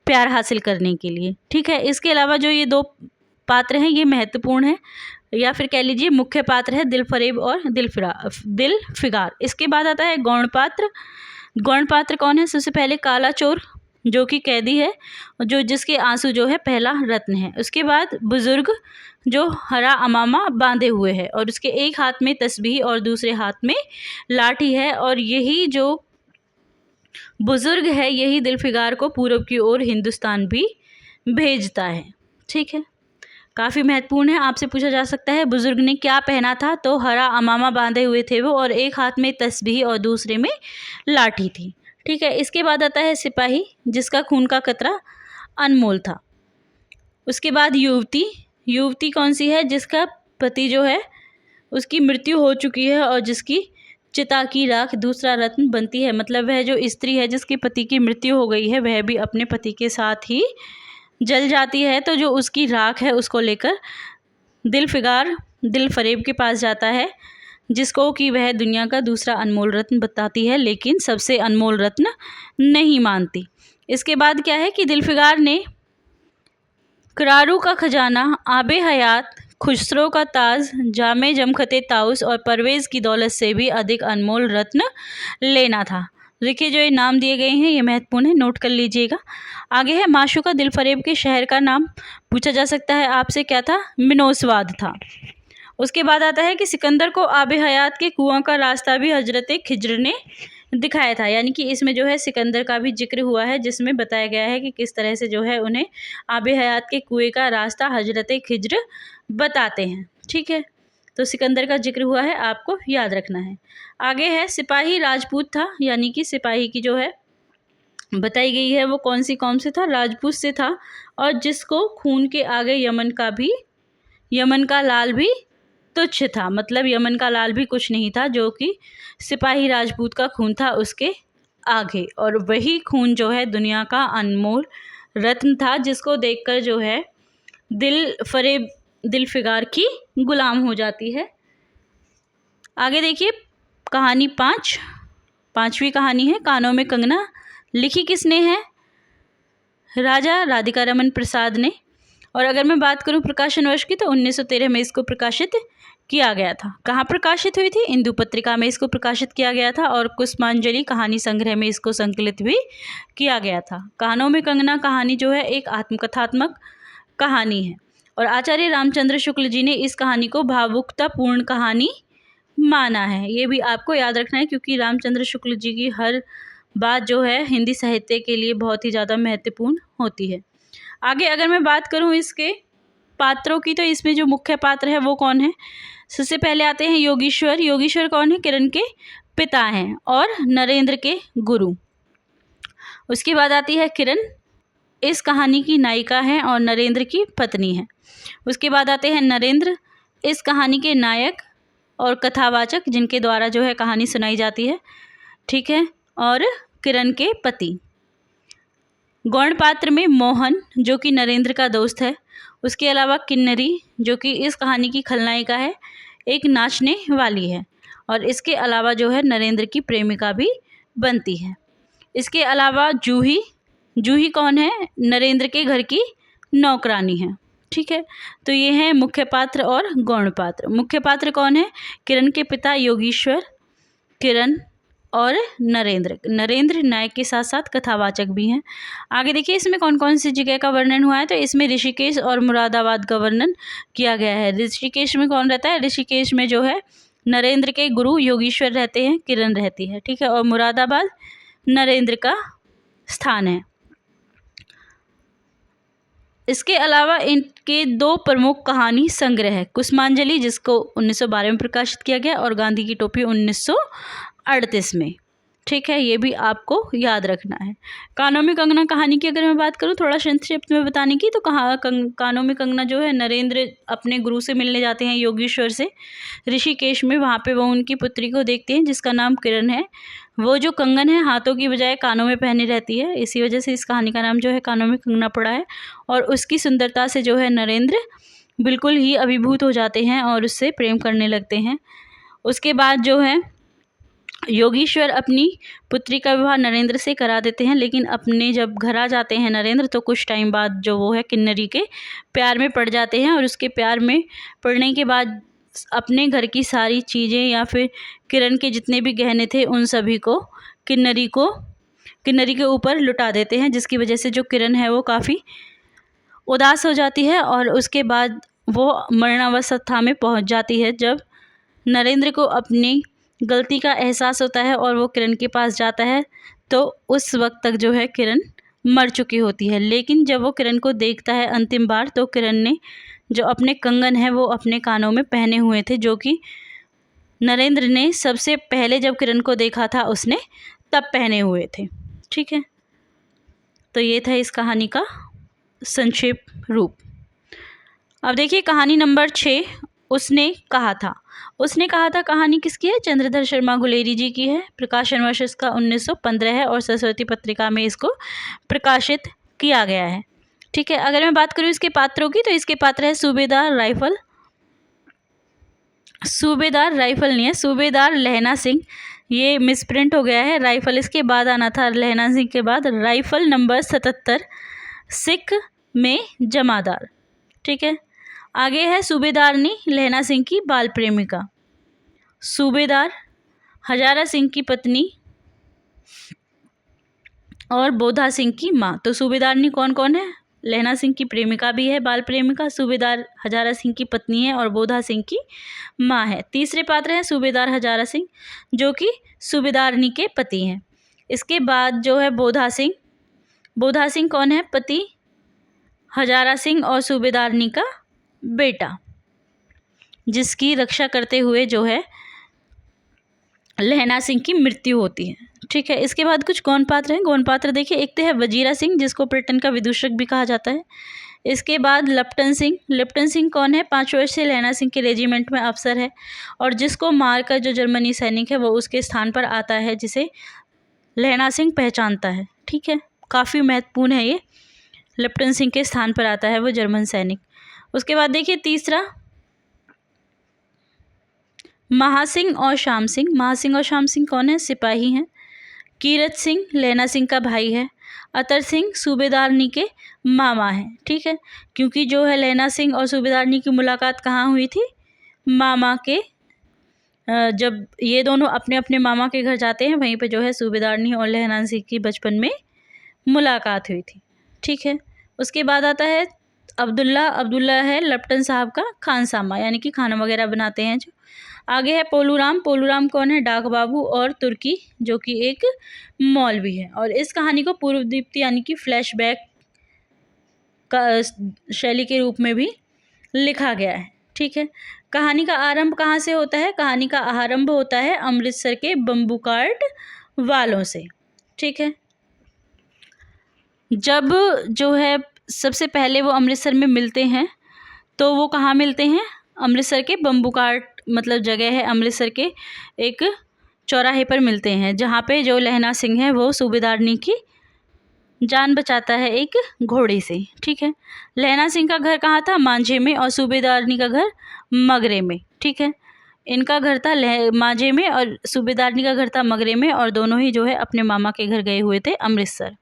प्यार हासिल करने के लिए। ठीक है, इसके अलावा जो ये 2 पात्र हैं ये महत्वपूर्ण है, या फिर कह लीजिए मुख्य पात्र है दिलफरेब और दिलफिगार। इसके बाद आता है गौण पात्र। गौण पात्र कौन है? सबसे पहले काला चोर जो कि कैदी है, जो जिसके आंसू जो है पहला रत्न है। उसके बाद बुजुर्ग जो हरा अमामा बांधे हुए है और उसके एक हाथ में तस्बीह और दूसरे हाथ में लाठी है, और यही जो बुजुर्ग है यही दिलफिगार को पूरब की ओर हिंदुस्तान भी भेजता है। ठीक है, काफ़ी महत्वपूर्ण है। आपसे पूछा जा सकता है बुजुर्ग ने क्या पहना था? तो हरा अमामा बांधे हुए थे वो और एक हाथ में तस्बीह और दूसरे में लाठी थी। ठीक है, इसके बाद आता है सिपाही जिसका खून का कतरा अनमोल था। उसके बाद युवती। युवती कौन सी है? जिसका पति जो है उसकी मृत्यु हो चुकी है और जिसकी चिता की राख दूसरा रत्न बनती है। मतलब वह जो स्त्री है जिसके पति की मृत्यु हो गई है वह भी अपने पति के साथ ही जल जाती है, तो जो उसकी राख है उसको लेकर दिलफिगार दिलफरेब के पास जाता है, जिसको कि वह दुनिया का दूसरा अनमोल रत्न बताती है, लेकिन सबसे अनमोल रत्न नहीं मानती। इसके बाद क्या है कि दिलफिगार ने करारू का खजाना, आबे हयात, खुसरो का ताज, जामे जमखते ताउस और परवेज़ की दौलत से भी अधिक अनमोल रत्न लेना था। देखिए, जो ये नाम दिए गए हैं ये महत्वपूर्ण है, नोट कर लीजिएगा। आगे है माशूका। दिलफरेब के शहर का नाम पूछा जा सकता है आपसे, क्या था? मिनोसवाद था। उसके बाद आता है कि सिकंदर को आबे हयात के कुआं का रास्ता भी हजरत खिज्र ने दिखाया था। यानी कि इसमें जो है सिकंदर का भी जिक्र हुआ है, जिसमें बताया गया है कि किस तरह से जो है उन्हें आबे हयात के कुएं का रास्ता हजरत खिज्र बताते हैं। ठीक है, तो सिकंदर का जिक्र हुआ है, आपको याद रखना है। आगे है सिपाही राजपूत था, यानी कि सिपाही की जो है बताई गई है वो कौन से था? राजपूत से था, और जिसको खून के आगे यमन का लाल भी तुच्छ था। मतलब यमन का लाल भी कुछ नहीं था, जो कि सिपाही राजपूत का खून था उसके आगे, और वही खून जो है दुनिया का अनमोल रत्न था, जिसको देखकर जो है दिलफरेब दिलफिगार की गुलाम हो जाती है। आगे देखिए कहानी 5वीं कहानी है कानों में कंगना। लिखी किसने है? राजा राधिका रमन प्रसाद ने। और अगर मैं बात करूं प्रकाशन वर्ष की तो 1913 में इसको प्रकाशित किया गया था। कहाँ प्रकाशित हुई थी? इंदु पत्रिका में इसको प्रकाशित किया गया था और कुसुमांजलि कहानी संग्रह में इसको संकलित भी किया गया था। कानों में कंगना कहानी जो है एक आत्मकथात्मक कहानी है और आचार्य रामचंद्र शुक्ल जी ने इस कहानी को भावुकतापूर्ण कहानी माना है। ये भी आपको याद रखना है क्योंकि रामचंद्र शुक्ल जी की हर बात जो है हिंदी साहित्य के लिए बहुत ही ज़्यादा महत्वपूर्ण होती है। आगे अगर मैं बात करूं इसके पात्रों की तो इसमें जो मुख्य पात्र है वो कौन है? सबसे पहले आते हैं योगीश्वर। योगीश्वर कौन है? किरण के पिता हैं और नरेंद्र के गुरु। उसके बाद आती है किरण, इस कहानी की नायिका है और नरेंद्र की पत्नी है। उसके बाद आते हैं नरेंद्र, इस कहानी के नायक और कथावाचक जिनके द्वारा जो है कहानी सुनाई जाती है, ठीक है, और किरण के पति। गौण पात्र में मोहन जो कि नरेंद्र का दोस्त है। उसके अलावा किन्नरी जो कि इस कहानी की खलनायिका है, एक नाचने वाली है और इसके अलावा जो है नरेंद्र की प्रेमिका भी बनती है। इसके अलावा जूही, जूही कौन है? नरेंद्र के घर की नौकरानी है, ठीक है। तो ये हैं मुख्य पात्र और गौण पात्र। मुख्य पात्र कौन है? किरण के पिता योगीश्वर, किरण और नरेंद्र। नरेंद्र नायक के साथ साथ कथावाचक भी हैं। आगे देखिए इसमें कौन कौन सी जगह का वर्णन हुआ है। तो इसमें ऋषिकेश और मुरादाबाद का वर्णन किया गया है। ऋषिकेश में कौन रहता है? ऋषिकेश में जो है नरेंद्र के गुरु योगीश्वर रहते हैं, किरण रहती है, ठीक है, और मुरादाबाद नरेंद्र का स्थान है। इसके अलावा इनके 2 प्रमुख कहानी संग्रह है, कुसुमांजलि जिसको 1912 में प्रकाशित किया गया और गांधी की टोपी 1938 में, ठीक है, ये भी आपको याद रखना है। कानों में कंगना कहानी की अगर मैं बात करूँ थोड़ा संक्षिप्त में बताने की, तो कानों में कंगना जो है नरेंद्र अपने गुरु से मिलने जाते हैं योगीश्वर से ऋषिकेश में। वहाँ पे वो उनकी पुत्री को देखते हैं जिसका नाम किरण है। वो जो कंगन है हाथों की बजाय कानों में पहनी रहती है, इसी वजह से इस कहानी का नाम जो है कानों में कंगना पड़ा है। और उसकी सुंदरता से जो है नरेंद्र बिल्कुल ही अभिभूत हो जाते हैं और उससे प्रेम करने लगते हैं। उसके बाद जो है योगीश्वर अपनी पुत्री का विवाह नरेंद्र से करा देते हैं, लेकिन अपने जब घर आ जाते हैं नरेंद्र तो कुछ टाइम बाद जो वो है किन्नरी के प्यार में पड़ जाते हैं और उसके प्यार में पड़ने के बाद अपने घर की सारी चीज़ें या फिर किरण के जितने भी गहने थे उन सभी को किन्नरी के ऊपर लुटा देते हैं, जिसकी वजह से जो किरण है वो काफ़ी उदास हो जाती है और उसके बाद वो मरणावस्था में पहुंच जाती है। जब नरेंद्र को अपनी गलती का एहसास होता है और वो किरण के पास जाता है तो उस वक्त तक जो है किरण मर चुकी होती है। लेकिन जब वो किरण को देखता है अंतिम बार तो किरण ने जो अपने कंगन है वो अपने कानों में पहने हुए थे, जो कि नरेंद्र ने सबसे पहले जब किरण को देखा था उसने तब पहने हुए थे, ठीक है। तो ये था इस कहानी का संक्षेप रूप। अब देखिए कहानी नंबर 6, उसने कहा था। उसने कहा था कहानी किसकी है? चंद्रधर शर्मा गुलेरी जी की है। प्रकाशन वर्ष इसका 1915 है और सरस्वती पत्रिका में इसको प्रकाशित किया गया है, ठीक है। अगर मैं बात करूँ इसके पात्रों की तो इसके पात्र है सूबेदार राइफल नहीं है, सूबेदार लहना सिंह। ये मिसप्रिंट हो गया है, राइफल इसके बाद आना था, लहना सिंह के बाद। राइफल नंबर 77, सिख में जमादार, ठीक है। आगे है सूबेदारनी लहना सिंह की बाल प्रेमिका, सूबेदार हजारा सिंह की पत्नी और बोधा सिंह की माँ। तो सूबेदारनी कौन कौन है? लहना सिंह की प्रेमिका भी है, बाल प्रेमिका, सूबेदार हजारा सिंह की पत्नी है और बोधा सिंह की माँ है। तीसरे पात्र हैं सूबेदार हजारा सिंह जो कि सूबेदारनी के पति हैं। इसके बाद जो है बोधा सिंह कौन है? पति हजारा सिंह और सूबेदारनी का बेटा, जिसकी रक्षा करते हुए जो है लहना सिंह की मृत्यु होती है, ठीक है। इसके बाद कुछ गौण पात्र हैं। गौण पात्र देखिए, एक तो है वजीरा सिंह जिसको ब्रिटेन का विदूषक भी कहा जाता है। इसके बाद लप्टन सिंह कौन है? 5 वर्ष से लहना सिंह के रेजिमेंट में अफसर है और जिसको मारकर जो जर्मनी सैनिक है वो उसके स्थान पर आता है, जिसे लहना सिंह पहचानता है, ठीक है। काफ़ी महत्वपूर्ण है ये, लप्टन सिंह के स्थान पर आता है वो जर्मन सैनिक। उसके बाद देखिए तीसरा, महासिंह और श्याम सिंह। महासिंह और श्याम सिंह कौन है? सिपाही हैं। कीरत सिंह लैना सिंह का भाई है। अतर सिंह सूबेदारनी के मामा हैं। ठीक है, क्योंकि जो है लैना सिंह और सूबेदारनी की मुलाकात कहाँ हुई थी? मामा के, जब ये दोनों अपने अपने मामा के घर जाते हैं, वहीं पे जो है सूबेदारनी और लैना सिंह की बचपन में मुलाकात हुई थी। ठीक है, उसके बाद आता है अब्दुल्ला। अब्दुल्ला है लपटन साहब का खानसामा, यानी कि खाना वगैरह बनाते हैं जो। आगे है पोलूराम। पोलूराम कौन है? डाक बाबू और तुर्की, जो कि एक मौलवी है। और इस कहानी को पूर्व दीप्ति यानी कि फ्लैशबैक का शैली के रूप में भी लिखा गया है। ठीक है, कहानी का आरंभ कहाँ से होता है? कहानी का आरंभ होता है अमृतसर के बम्बू कार्ट वालों से। ठीक है, जब जो है सबसे पहले वो अमृतसर में मिलते हैं, तो वो कहाँ मिलते हैं? अमृतसर के बम्बू कार्ट, मतलब जगह है अमृतसर के एक चौराहे पर मिलते हैं, जहाँ पे जो लैना सिंह है वो सूबेदारनी की जान बचाता है एक घोड़े से। ठीक है, लैना सिंह का घर कहाँ था? मांझे में, और सूबेदारनी का घर मगरे में। ठीक है, इनका घर था मांझे में और सूबेदारनी का घर था मगरे में, और दोनों ही जो है अपने मामा के घर गए हुए थे अमृतसर।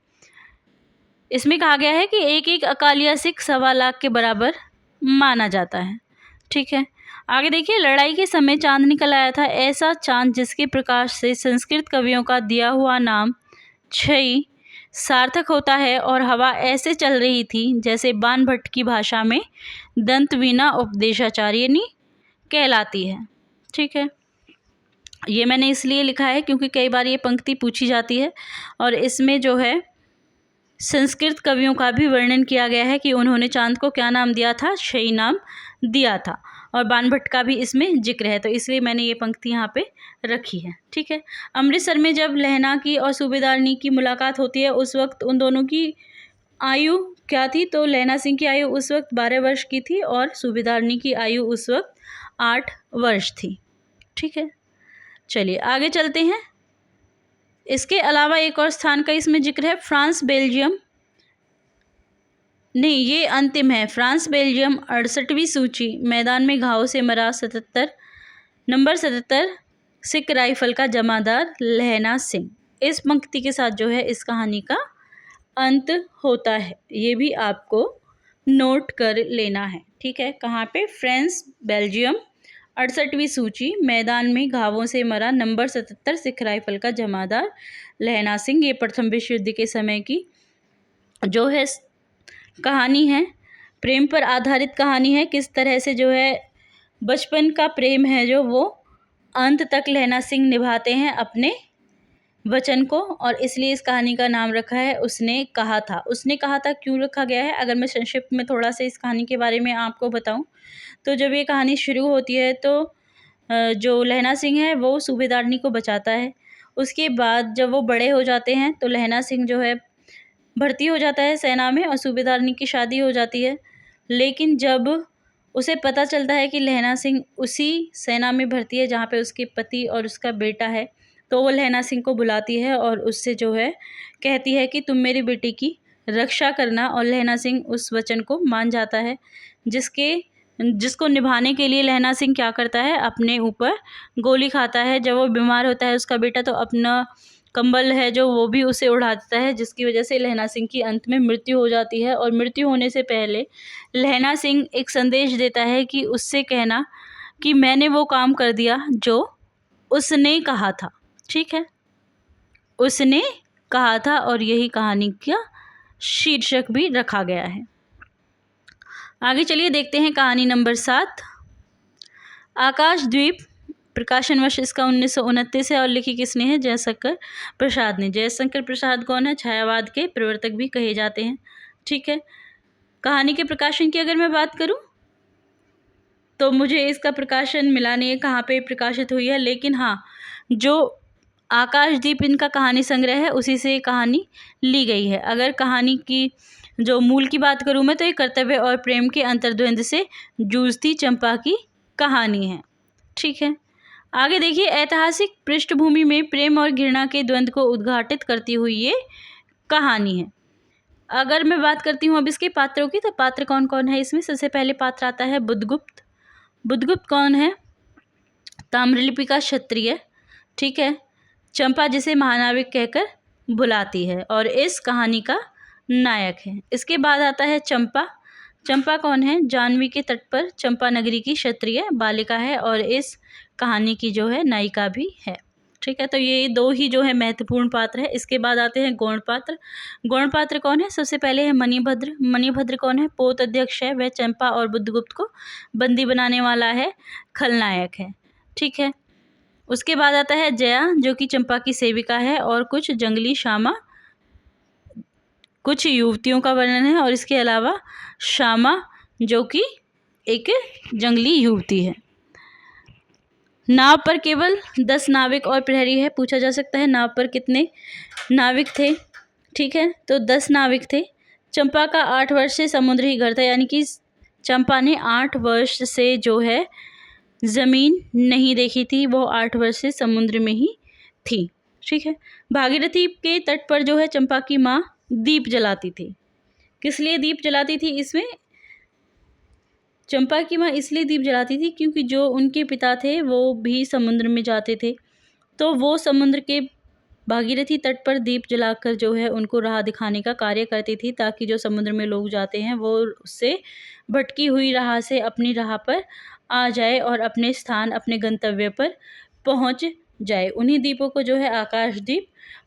इसमें कहा गया है कि एक एक अकालिया सिख 1.25 लाख के बराबर माना जाता है। ठीक है, आगे देखिए, लड़ाई के समय चांद निकल आया था, ऐसा चांद जिसके प्रकाश से संस्कृत कवियों का दिया हुआ नाम छई सार्थक होता है, और हवा ऐसे चल रही थी जैसे बाण भट्ट की भाषा में दंतवीना उपदेशाचार्यनी कहलाती है। ठीक है, ये मैंने इसलिए लिखा है क्योंकि कई बार ये पंक्ति पूछी जाती है, और इसमें जो है संस्कृत कवियों का भी वर्णन किया गया है कि उन्होंने चांद को क्या नाम दिया था? छई नाम दिया था, और बाण भट्ट का भी इसमें जिक्र है, तो इसलिए मैंने ये पंक्ति यहाँ पे रखी है। ठीक है, अमृतसर में जब लैना की और सूबेदारनी की मुलाकात होती है, उस वक्त उन दोनों की आयु क्या थी? तो लैना सिंह की आयु उस वक्त 12 वर्ष की थी, और सूबेदारनी की आयु उस वक्त 8 वर्ष थी। ठीक है, चलिए आगे चलते हैं। इसके अलावा एक और स्थान का इसमें जिक्र है, फ्रांस बेल्जियम, नहीं ये अंतिम है, फ्रांस बेल्जियम 68वीं सूची, मैदान में घाव से मरा 77 नंबर 77 सिख राइफल का जमादार लैना सिंह। इस पंक्ति के साथ जो है इस कहानी का अंत होता है, ये भी आपको नोट कर लेना है। ठीक है, कहाँ पे? फ्रांस बेल्जियम 68वीं सूची, मैदान में घावों से मरा नंबर 77 सिख राइफल का जमादार लैना सिंह। ये प्रथम विश्व युद्ध के समय की जो है कहानी है, प्रेम पर आधारित कहानी है। किस तरह से जो है बचपन का प्रेम है जो वो अंत तक लैना सिंह निभाते हैं अपने वचन को, और इसलिए इस कहानी का नाम रखा है उसने कहा था। उसने कहा था क्यों रखा गया है? अगर मैं संक्षिप्त में थोड़ा सा इस कहानी के बारे में आपको बताऊं, तो जब ये कहानी शुरू होती है तो जो लैना सिंह है वो सूबेदारनी को बचाता है। उसके बाद जब वो बड़े हो जाते हैं तो लैना सिंह जो है भर्ती हो जाता है सेना में, और सूबेदारनी की शादी हो जाती है। लेकिन जब उसे पता चलता है कि लैना सिंह उसी सेना में भर्ती है जहाँ पे उसके पति और उसका बेटा है, तो वो लैना सिंह को बुलाती है और उससे जो है कहती है कि तुम मेरी बेटी की रक्षा करना, और लैना सिंह उस वचन को मान जाता है, जिसको निभाने के लिए लैना सिंह क्या करता है? अपने ऊपर गोली खाता है। जब वो बीमार होता है उसका बेटा, तो अपना कंबल है जो वो भी उसे उड़ा देता है, जिसकी वजह से लैना सिंह की अंत में मृत्यु हो जाती है। और मृत्यु होने से पहले लैना सिंह एक संदेश देता है कि उससे कहना कि मैंने वो काम कर दिया जो उसने कहा था। ठीक है, उसने कहा था, और यही कहानी का शीर्षक भी रखा गया है। आगे चलिए देखते हैं कहानी नंबर 7, आकाशद्वीप। प्रकाशन वर्ष इसका 1929 है, और लिखी किसने है? जयशंकर प्रसाद ने। जयशंकर प्रसाद कौन है? छायावाद के प्रवर्तक भी कहे जाते हैं। ठीक है, कहानी के प्रकाशन की अगर मैं बात करूं तो मुझे इसका प्रकाशन मिला नहीं है कहाँ पे प्रकाशित हुई है, लेकिन हाँ, जो आकाशदीप इनका कहानी संग्रह है उसी से कहानी ली गई है। अगर कहानी की जो मूल की बात करूँ मैं, तो ये कर्तव्य और प्रेम के अंतर्द्वंद से जूझती चंपा की कहानी है। ठीक है, आगे देखिए, ऐतिहासिक पृष्ठभूमि में प्रेम और घृणा के द्वंद्व को उद्घाटित करती हुई ये कहानी है। अगर मैं बात करती हूँ अब इसके पात्रों की, तो पात्र कौन कौन है इसमें? सबसे पहले पात्र आता है बुद्धगुप्त। बुद्धगुप्त कौन है? ताम्रलिपि का क्षत्रिय, ठीक है, चंपा जिसे महानाविक कहकर बुलाती है और इस कहानी का नायक है। इसके बाद आता है चंपा। चंपा कौन है? जाह्नवी के तट पर चंपा नगरी की क्षत्रिय बालिका है और इस कहानी की जो है नायिका भी है, ठीक है। तो ये दो ही जो है महत्वपूर्ण पात्र है। इसके बाद आते हैं गौण पात्र। गौण पात्र कौन है? सबसे पहले है मणिभद्र। मणिभद्र कौन है? पोत अध्यक्ष है, वह चंपा और बुद्धगुप्त को बंदी बनाने वाला है, खलनायक है, ठीक है। उसके बाद आता है जया, जो कि चंपा की सेविका है, और कुछ जंगली श्यामा, कुछ युवतियों का वर्णन है, और इसके अलावा श्यामा जो कि एक जंगली युवती है। नाव पर केवल 10 नाविक और प्रहरी है। पूछा जा सकता है नाव पर कितने नाविक थे, ठीक है, तो 10 नाविक थे। चंपा का 8 वर्ष से समुद्र ही घर था, यानी कि चंपा ने 8 वर्ष से जो है ज़मीन नहीं देखी थी, वो 8 वर्ष से समुद्र में ही थी, ठीक है। भागीरथी के तट पर जो है चंपा की माँ दीप जलाती थी। किस लिए दीप जलाती थी? इसमें चंपा की माँ इसलिए दीप जलाती थी क्योंकि जो उनके पिता थे वो भी समुद्र में जाते थे, तो वो समुद्र के भागीरथी तट पर दीप जलाकर जो है उनको राह दिखाने का कार्य करती थी, ताकि जो समुद्र में लोग जाते हैं वो उससे भटकी हुई राह से अपनी राह पर आ जाए और अपने स्थान, अपने गंतव्य पर पहुंच जाए। उन्हीं दीपों को जो है आकाशदीप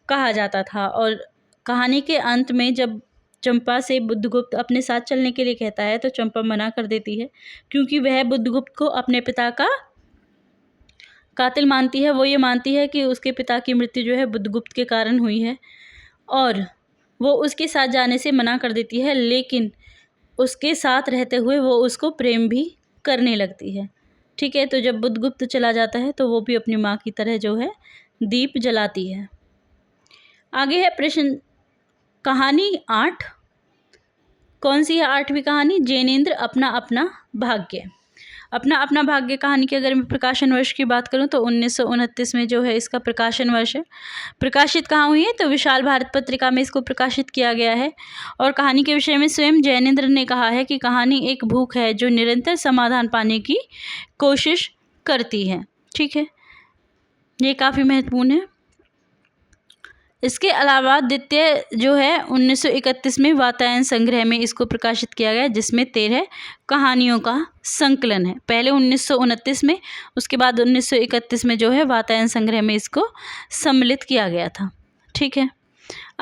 कहा जाता था। और कहानी के अंत में जब चंपा से बुद्धगुप्त अपने साथ चलने के लिए कहता है तो चंपा मना कर देती है, क्योंकि वह बुद्धगुप्त को अपने पिता का कातिल मानती है। वो ये मानती है कि उसके पिता की मृत्यु जो है बुद्धगुप्त के कारण हुई है, और वो उसके साथ जाने से मना कर देती है, लेकिन उसके साथ रहते हुए वो उसको प्रेम भी करने लगती है, ठीक है। तो जब बुद्धगुप्त चला जाता है तो वो भी अपनी माँ की तरह जो है दीप जलाती है। आगे है प्रश्न कहानी 8। कौन सी है 8वीं कहानी? जैनेंद्र अपना अपना भाग्य। अपना अपना भाग्य कहानी की अगर मैं प्रकाशन वर्ष की बात करूं तो 1929 में जो है इसका प्रकाशन वर्ष है। प्रकाशित कहाँ हुई है? तो विशाल भारत पत्रिका में इसको प्रकाशित किया गया है। और कहानी के विषय में स्वयं जैनेंद्र ने कहा है कि कहानी एक भूख है जो निरंतर समाधान पाने की कोशिश करती है, ठीक है, ये काफ़ी महत्वपूर्ण है। इसके अलावा द्वितीय जो है 1931 में वातायन संग्रह में इसको प्रकाशित किया गया, जिसमें 13 कहानियों का संकलन है। पहले 1929 में, उसके बाद 1931 में जो है वातायन संग्रह में इसको सम्मिलित किया गया था, ठीक है।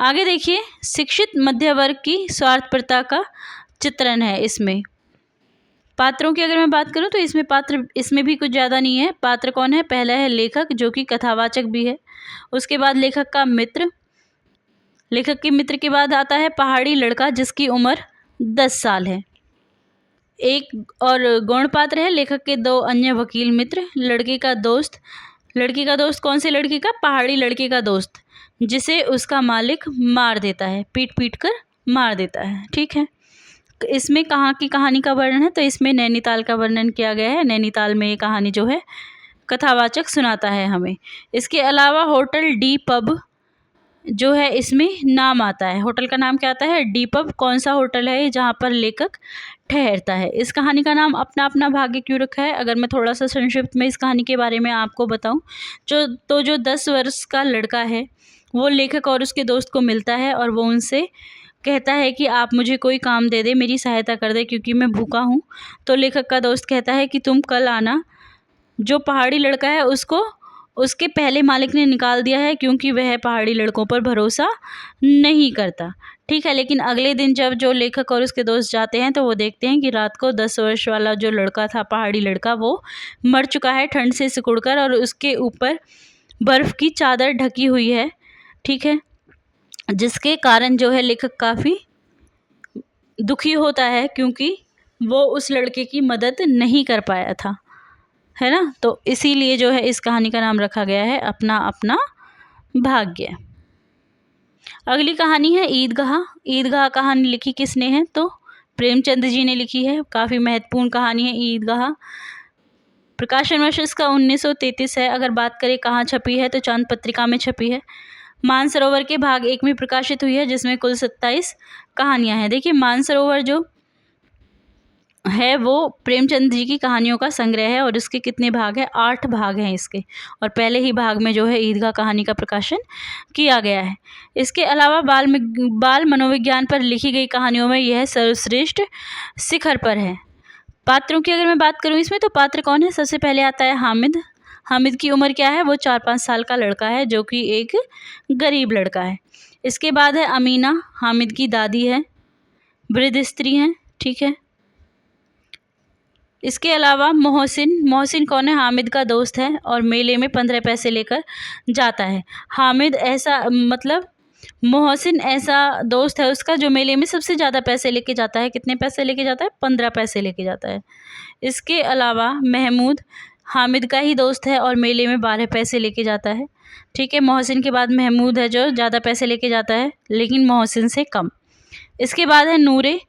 आगे देखिए, शिक्षित मध्य वर्ग की स्वार्थपरता का चित्रण है। इसमें पात्रों की अगर मैं बात करूं तो इसमें पात्र इसमें भी कुछ ज़्यादा नहीं है। पात्र कौन है? पहला है लेखक, जो कि कथावाचक भी है। उसके बाद लेखक का मित्र, लेखक के मित्र के बाद आता है पहाड़ी लड़का जिसकी उम्र 10 साल है। एक और गौण पात्र है लेखक के 2 अन्य वकील मित्र, लड़के का दोस्त। लड़की का दोस्त कौन से लड़की का? पहाड़ी लड़के का दोस्त, जिसे उसका मालिक मार देता है, पीट पीट कर मार देता है, ठीक है। इसमें कहाँ की कहानी का वर्णन है? तो इसमें नैनीताल का वर्णन किया गया है। नैनीताल में ये कहानी जो है कथावाचक सुनाता है हमें। इसके अलावा होटल डी पब जो है इसमें नाम आता है। होटल का नाम क्या आता है? D pub. कौन सा होटल है जहाँ पर लेखक ठहरता है? इस कहानी का नाम अपना अपना भाग्य क्यों रखा है? अगर मैं थोड़ा सा संक्षिप्त में इस कहानी के बारे में आपको बताऊं, जो 10 वर्ष का लड़का है वो लेखक और उसके दोस्त को मिलता है और वो उनसे कहता है कि आप मुझे कोई काम दे दे, मेरी सहायता कर दे, क्योंकि मैं भूखा हूँ। तो लेखक का दोस्त कहता है कि तुम कल आना। जो पहाड़ी लड़का है उसको उसके पहले मालिक ने निकाल दिया है, क्योंकि वह पहाड़ी लड़कों पर भरोसा नहीं करता, ठीक है। लेकिन अगले दिन जब जो लेखक और उसके दोस्त जाते हैं तो वो देखते हैं कि रात को 10 वर्ष वाला जो लड़का था, पहाड़ी लड़का, वो मर चुका है ठंड से सिकुड़कर, और उसके ऊपर बर्फ़ की चादर ढकी हुई है, ठीक है, जिसके कारण जो है लेखक काफ़ी दुखी होता है, क्योंकि वो उस लड़के की मदद नहीं कर पाया था, है ना। तो इसीलिए जो है इस कहानी का नाम रखा गया है अपना अपना भाग्य। अगली कहानी है ईदगाह। ईदगाह कहानी लिखी किसने है? तो प्रेमचंद जी ने लिखी है। काफ़ी महत्वपूर्ण कहानी है ईदगाह। प्रकाशन वर्ष इसका 1933 है। अगर बात करें कहाँ छपी है तो चांद पत्रिका में छपी है। मानसरोवर के भाग 1 में प्रकाशित हुई है, जिसमें कुल 27 कहानियाँ हैं। देखिए मानसरोवर जो है वो प्रेमचंद जी की कहानियों का संग्रह है और इसके कितने भाग हैं? 8 भाग हैं इसके, और पहले ही भाग में जो है ईदगाह कहानी का प्रकाशन किया गया है। इसके अलावा बाल मनोविज्ञान पर लिखी गई कहानियों में यह सर्वश्रेष्ठ शिखर पर है। पात्रों की अगर मैं बात करूँ इसमें, तो पात्र कौन है? सबसे पहले आता है हामिद। हामिद की उम्र क्या है? वो 4-5 साल का लड़का है, जो कि एक गरीब लड़का है। इसके बाद है अमीना, हामिद की दादी है, वृद्ध स्त्री हैं, ठीक है। इसके अलावा मोहसिन, मोहसिन कौन है? हामिद का दोस्त है और मेले में 15 पैसे लेकर जाता है। हामिद ऐसा मतलब मोहसिन ऐसा दोस्त है उसका जो मेले में सबसे ज़्यादा पैसे लेके जाता है। कितने पैसे लेके जाता है? 15 पैसे लेके जाता है। इसके अलावा महमूद हामिद का ही दोस्त है और मेले में 12 पैसे लेके जाता है, ठीक है। मोहसिन के बाद महमूद है जो ज़्यादा पैसे लेके जाता है, लेकिन मोहसिन से कम। इसके बाद है नूरे,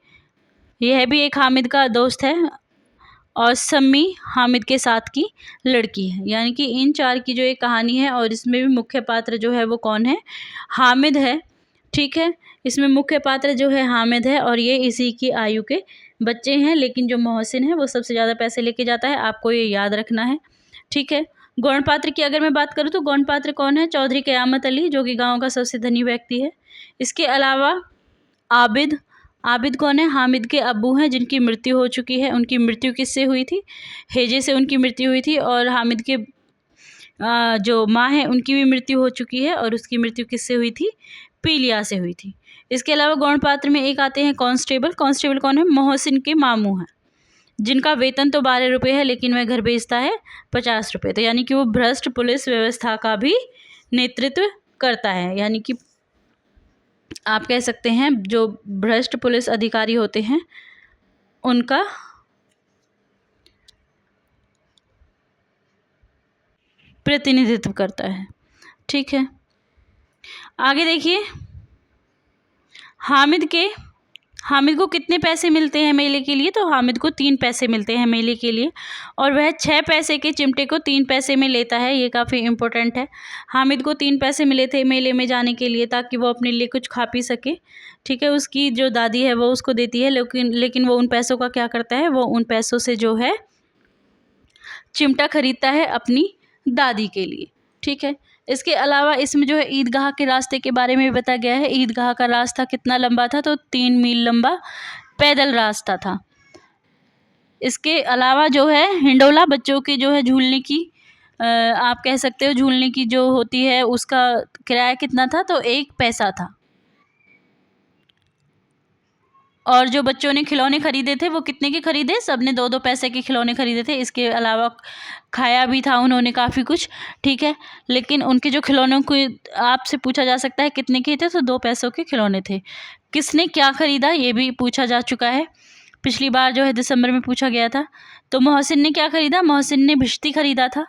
यह भी एक हामिद का दोस्त है, और सम्मी हामिद के साथ की लड़की है। यानी कि इन 4 की जो एक कहानी है, और इसमें भी मुख्य पात्र जो है वो कौन है? हामिद है, ठीक है। इसमें मुख्य पात्र जो है हामिद है, और ये इसी की आयु के बच्चे हैं, लेकिन जो मोहसिन है वो सबसे ज़्यादा पैसे लेके जाता है। आपको ये याद रखना है, ठीक है। गौण पात्र की अगर मैं बात करूँ तो गौण पात्र कौन है? चौधरी क़यामत अली, जो कि गाँव का सबसे धनी व्यक्ति है। इसके अलावा आबिद, आबिद कौन है? हामिद के अब्बू हैं, जिनकी मृत्यु हो चुकी है। उनकी मृत्यु किससे हुई थी? हैजे से उनकी मृत्यु हुई थी। और हामिद के जो माँ है उनकी भी मृत्यु हो चुकी है, और उसकी मृत्यु किससे हुई थी? पीलिया से हुई थी। इसके अलावा गौण पात्र में एक आते हैं कांस्टेबल। कांस्टेबल कौन है? मोहसिन के मामू हैं, जिनका वेतन तो 12 रुपये है, लेकिन वह घर भेजता है 50 रुपये। तो यानी कि वो भ्रष्ट पुलिस व्यवस्था का भी नेतृत्व करता है। यानी कि आप कह सकते हैं जो भ्रष्ट पुलिस अधिकारी होते हैं उनका प्रतिनिधित्व करता है, ठीक है। आगे देखिए, हामिद को कितने पैसे मिलते हैं मेले के लिए? तो हामिद को 3 पैसे मिलते हैं मेले के लिए, और वह 6 पैसे के चिमटे को 3 पैसे में लेता है। ये काफ़ी इम्पोर्टेंट है। हामिद को 3 पैसे मिले थे मेले में जाने के लिए, ताकि वो अपने लिए कुछ खा पी सके, ठीक है। उसकी जो दादी है वो उसको देती है, लेकिन वो उन पैसों का क्या करता है? वो उन पैसों से जो है चिमटा खरीदता है अपनी दादी के लिए, ठीक है। इसके अलावा इसमें जो है ईदगाह के रास्ते के बारे में भी बताया गया है। ईदगाह का रास्ता कितना लंबा था? तो 3 मील लंबा पैदल रास्ता था। इसके अलावा जो है हिंडोला बच्चों के जो है झूलने की आप कह सकते हो झूलने की जो होती है उसका किराया कितना था? तो 1 पैसा था। और जो बच्चों ने खिलौने खरीदे थे वो कितने के खरीदे? सबने 2-2 पैसे के खिलौने खरीदे थे। इसके अलावा खाया भी था उन्होंने काफ़ी कुछ, ठीक है। लेकिन उनके जो खिलौनों को आपसे पूछा जा सकता है कितने के थे? तो 2 पैसों के खिलौने थे। किसने क्या खरीदा ये भी पूछा जा चुका है, पिछली बार जो है दिसंबर में पूछा गया था। तो मोहसिन ने क्या खरीदा? मोहसिन ने भिश्ती खरीदा था,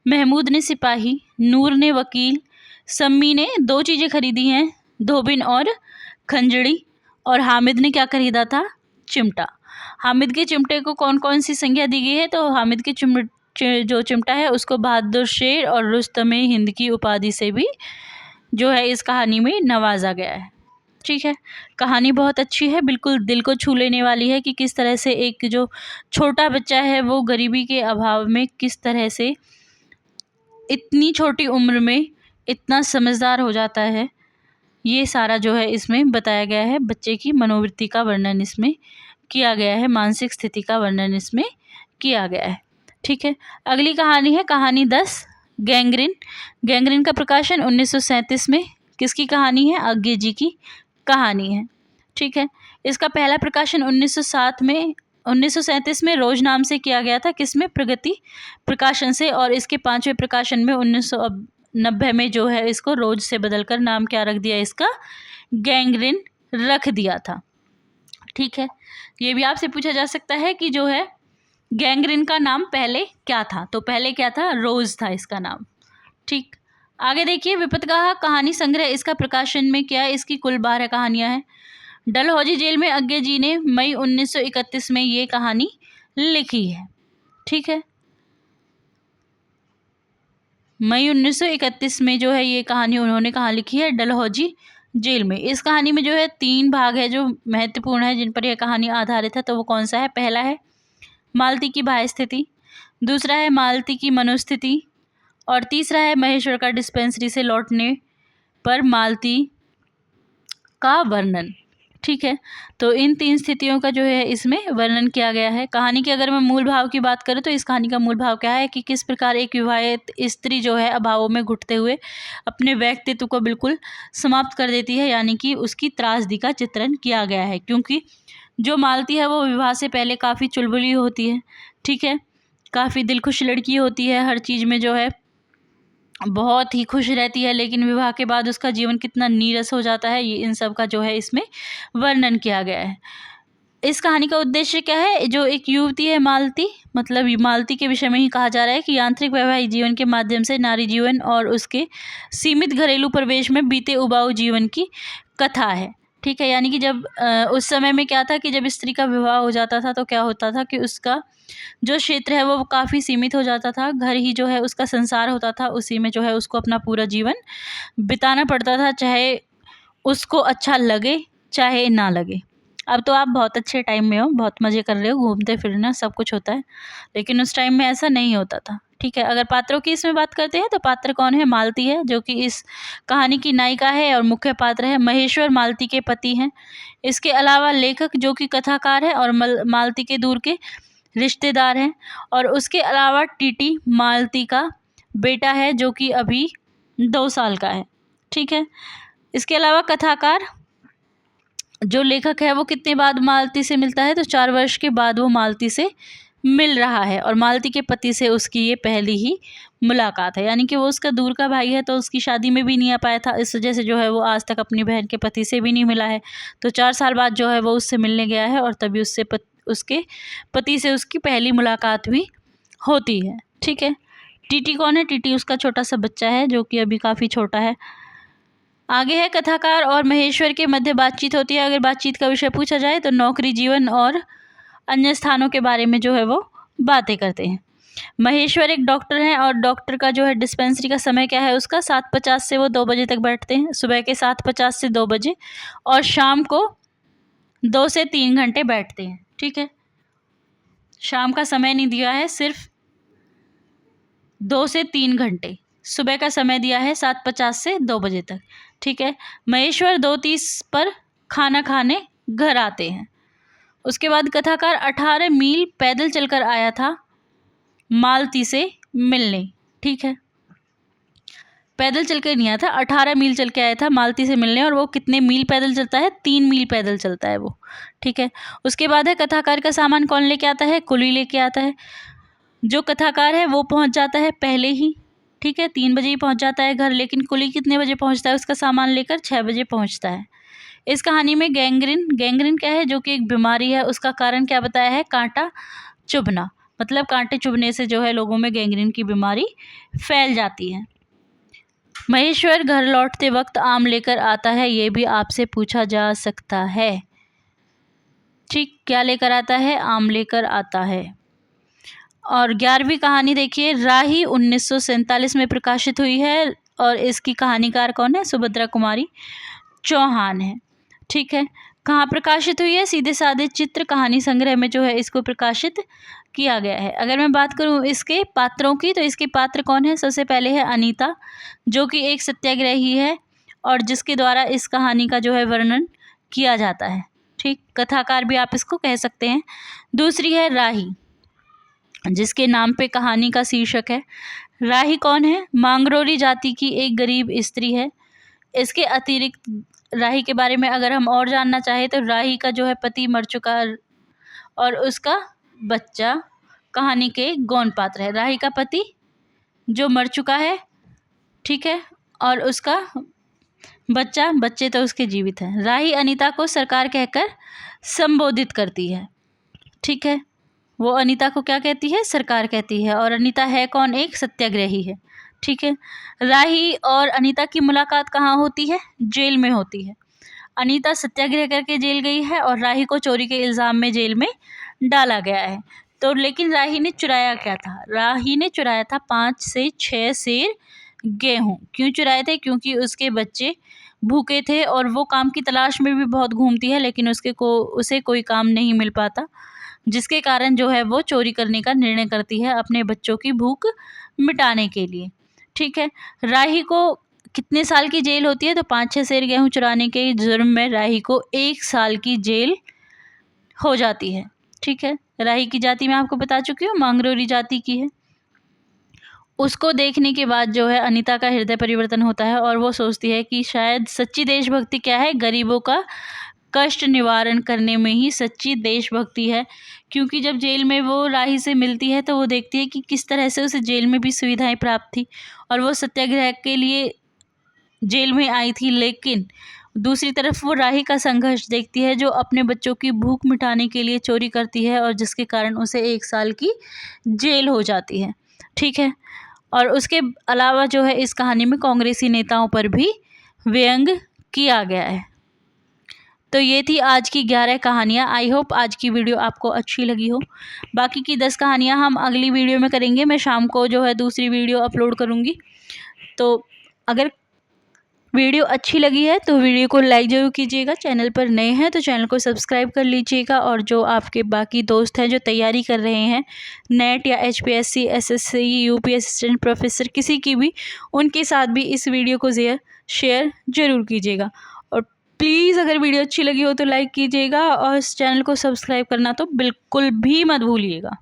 महमूद ने सिपाही, नूर ने वकील, सम्मी ने 2 चीज़ें खरीदी हैं, धोबिन और खंजड़ी, और हामिद ने क्या खरीदा था? चिमटा। हामिद के चिमटे को कौन कौन सी संज्ञा दी गई है? तो हामिद के जो चिमटा है उसको बहादुर शेर और रुस्तमे हिंद की उपाधि से भी जो है इस कहानी में नवाजा गया है, ठीक है। कहानी बहुत अच्छी है, बिल्कुल दिल को छू लेने वाली है कि किस तरह से एक जो छोटा बच्चा है वो गरीबी के अभाव में किस तरह से इतनी छोटी उम्र में इतना समझदार हो जाता है। ये सारा जो है इसमें बताया गया है। बच्चे की मनोवृत्ति का वर्णन इसमें किया गया है, मानसिक स्थिति का वर्णन इसमें किया गया है, ठीक है। अगली कहानी है कहानी 10, गैंग्रीन। गैंग्रीन का प्रकाशन 1937 में। किसकी कहानी है? आज्ञे जी की कहानी है, ठीक है। इसका पहला प्रकाशन 1937 में रोज नाम से किया गया था। किसमें? प्रगति प्रकाशन से। और इसके 5वें प्रकाशन में 1990 में जो है इसको रोज से बदलकर नाम क्या रख दिया? इसका गैंग्रीन रख दिया था, ठीक है। ये भी आपसे पूछा जा सकता है कि जो है गैंग्रीन का नाम पहले क्या था? तो पहले क्या था? रोज था इसका नाम, ठीक। आगे देखिए, विपतगाह कहानी संग्रह, इसका प्रकाशन में क्या है? इसकी कुल 12 कहानियां हैं। डलहौजी जेल में आज्ञे जी ने मई 1931 में ये कहानी लिखी है, ठीक है। मई 1931 में जो है ये कहानी उन्होंने कहाँ लिखी है, डलहौजी जेल में। इस कहानी में जो है 3 भाग है जो महत्वपूर्ण है, जिन पर यह कहानी आधारित है। तो वो कौन सा है? पहला है मालती की बाह्य स्थिति, दूसरा है मालती की मनोस्थिति, और तीसरा है महेश्वर का डिस्पेंसरी से लौटने पर मालती का वर्णन। ठीक है, तो इन 3 स्थितियों का जो है इसमें वर्णन किया गया है। कहानी की अगर मैं मूल भाव की बात करूँ तो इस कहानी का मूल भाव क्या है कि किस प्रकार एक विवाहित स्त्री जो है अभावों में घुटते हुए अपने व्यक्तित्व को बिल्कुल समाप्त कर देती है, यानी कि उसकी त्रासदी का चित्रण किया गया है। क्योंकि जो मालती है वो विवाह से पहले काफ़ी चुलबुली होती है, ठीक है, काफ़ी दिलखुश लड़की होती है, हर चीज़ में जो है बहुत ही खुश रहती है, लेकिन विवाह के बाद उसका जीवन कितना नीरस हो जाता है, ये इन सब का जो है इसमें वर्णन किया गया है। इस कहानी का उद्देश्य क्या है? जो एक युवती है मालती, मतलब मालती के विषय में ही कहा जा रहा है कि यांत्रिक वैवाहिक जीवन के माध्यम से नारी जीवन और उसके सीमित घरेलू प्रवेश में बीते उबाऊ जीवन की कथा है। ठीक है, यानी कि जब उस समय में क्या था कि जब स्त्री का विवाह हो जाता था तो क्या होता था कि उसका जो क्षेत्र है वो काफ़ी सीमित हो जाता था, घर ही जो है उसका संसार होता था, उसी में जो है उसको अपना पूरा जीवन बिताना पड़ता था, चाहे उसको अच्छा लगे चाहे ना लगे। अब तो आप बहुत अच्छे टाइम में हो, बहुत मज़े कर रहे हो, घूमते फिरना सब कुछ होता है, लेकिन उस टाइम में ऐसा नहीं होता था। ठीक है, अगर पात्रों की इसमें बात करते हैं तो पात्र कौन है? मालती है, जो कि इस कहानी की नायिका है और मुख्य पात्र है। महेश्वर मालती के पति हैं। इसके अलावा लेखक जो कि कथाकार है और मालती के दूर के रिश्तेदार हैं, और उसके अलावा टीटी मालती का बेटा है जो कि अभी 2 साल का है। ठीक है, इसके अलावा कथाकार जो लेखक है वो कितने बाद मालती से मिलता है? तो 4 वर्ष के बाद वो मालती से मिल रहा है, और मालती के पति से उसकी ये पहली ही मुलाकात है, यानी कि वो उसका दूर का भाई है, तो उसकी शादी में भी नहीं आ पाया था, इस वजह से जो है वो आज तक अपनी बहन के पति से भी नहीं मिला है। तो 4 साल बाद जो है वो उससे मिलने गया है, और तभी उसके पति से उसकी पहली मुलाकात भी होती है। ठीक है, टीटी कौन है? टीटी उसका छोटा सा बच्चा है जो कि अभी काफ़ी छोटा है। आगे है कथाकार और महेश्वर के मध्य बातचीत होती है। अगर बातचीत का विषय पूछा जाए तो नौकरी, जीवन और अन्य स्थानों के बारे में जो है वो बातें करते हैं। महेश्वर एक डॉक्टर हैं, और डॉक्टर का जो है डिस्पेंसरी का समय क्या है उसका? 7:50 से वो 2 बजे तक बैठते हैं, सुबह के 7:50 से 2 बजे, और शाम को 2 से 3 घंटे बैठते हैं। ठीक है, शाम का समय नहीं दिया है, सिर्फ 2 से 3 घंटे, सुबह का समय दिया है 7:50 से 2 बजे तक। ठीक है, महेश्वर 2:30 पर खाना खाने घर आते हैं। उसके बाद कथाकार 18 मील पैदल चलकर आया था मालती से मिलने। ठीक है, पैदल चल कर नहीं आया था, 18 मील चल के आया था मालती से मिलने, और वो कितने मील पैदल चलता है? 3 मील पैदल चलता है वो। ठीक है, उसके बाद है कथाकार का सामान कौन लेके आता है? कुली लेके आता है। जो कथाकार है वो पहुंच जाता है पहले ही, ठीक है, 3 बजे ही पहुंच जाता है घर, लेकिन कुली कितने बजे पहुंचता है उसका सामान लेकर? 6 बजे पहुंचता है। इस कहानी में गैंग्रीन क्या है? जो कि एक बीमारी है, उसका कारण क्या बताया है? कांटा चुभना, मतलब कांटे चुभने से जो है लोगों में गैंग्रीन की बीमारी फैल जाती है। महेश्वर घर लौटते वक्त आम लेकर आता है, ये भी आपसे पूछा जा सकता है। ठीक, क्या लेकर आता है? आम लेकर आता है। और 11वीं कहानी देखिए, राही 1947 में प्रकाशित हुई है, और इसकी कहानीकार कौन है? सुभद्रा कुमारी चौहान है। ठीक है, कहाँ प्रकाशित हुई है? सीधे साधे चित्र कहानी संग्रह में जो है इसको प्रकाशित किया गया है। अगर मैं बात करूँ इसके पात्रों की, तो इसके पात्र कौन है? सबसे पहले है अनीता, जो कि एक सत्याग्रही है और जिसके द्वारा इस कहानी का जो है वर्णन किया जाता है। ठीक, कथाकार भी आप इसको कह सकते हैं। दूसरी है राही, जिसके नाम पे कहानी का शीर्षक है। राही कौन है? मांगरोली जाति की एक गरीब स्त्री है। इसके अतिरिक्त राही के बारे में अगर हम और जानना चाहें तो राही का जो है पति मर चुका और उसका बच्चा कहानी के गौण पात्र है। राही का पति जो मर चुका है, ठीक है, और उसका बच्चे तो उसके जीवित हैं। राही अनीता को सरकार कहकर संबोधित करती है। ठीक है, वो अनीता को क्या कहती है? सरकार कहती है। और अनीता है कौन? एक सत्याग्रही है। ठीक है, राही और अनीता की मुलाकात कहाँ होती है? जेल में होती है। अनीता सत्याग्रह करके जेल गई है और राही को चोरी के इल्ज़ाम में जेल में डाला गया है। तो लेकिन राही ने चुराया क्या था? राही ने चुराया था 5 से 6 सेर गेहूँ। क्यों चुराए थे? क्योंकि उसके बच्चे भूखे थे और वो काम की तलाश में भी बहुत घूमती है, लेकिन उसे कोई काम नहीं मिल पाता, जिसके कारण जो है वो चोरी करने का निर्णय करती है अपने बच्चों की भूख मिटाने के लिए। ठीक है। राही को कितने साल की जेल होती है? तो 5-6 सेर गेहूँ चुराने के जुर्म में राही को 1 साल की जेल हो जाती है। ठीक है। राही की जाति मैं आपको बता चुकी हूँ, मांगरोली जाति की है। उसको देखने के बाद जो है अनीता का हृदय परिवर्तन होता है और वो सोचती है कि शायद सच्ची देशभक्ति क्या है? गरीबों का कष्ट निवारण करने में ही सच्ची देशभक्ति है। क्योंकि जब जेल में वो राही से मिलती है तो वो देखती है कि किस तरह से उसे जेल में भी सुविधाएं प्राप्त थी और वो सत्याग्रह के लिए जेल में आई थी, लेकिन दूसरी तरफ वो राही का संघर्ष देखती है जो अपने बच्चों की भूख मिटाने के लिए चोरी करती है और जिसके कारण उसे 1 साल की जेल हो जाती है। ठीक है। और उसके अलावा जो है इस कहानी में कांग्रेसी नेताओं पर भी व्यंग किया गया है। तो ये थी आज की 11 कहानियाँ। आई होप आज की वीडियो आपको अच्छी लगी हो। बाकी की 10 कहानियाँ हम अगली वीडियो में करेंगे। मैं शाम को जो है दूसरी वीडियो अपलोड करूँगी। तो अगर वीडियो अच्छी लगी है तो वीडियो को लाइक ज़रूर कीजिएगा। चैनल पर नए हैं तो चैनल को सब्सक्राइब कर लीजिएगा और जो आपके बाकी दोस्त हैं जो तैयारी कर रहे हैं नेट या HPSC, SSC, UP assistant professor किसी की भी, उनके साथ भी इस वीडियो को शेयर ज़रूर कीजिएगा। और प्लीज़ अगर वीडियो अच्छी लगी हो तो लाइक कीजिएगा और इस चैनल को सब्सक्राइब करना तो बिल्कुल भी मत भूलिएगा।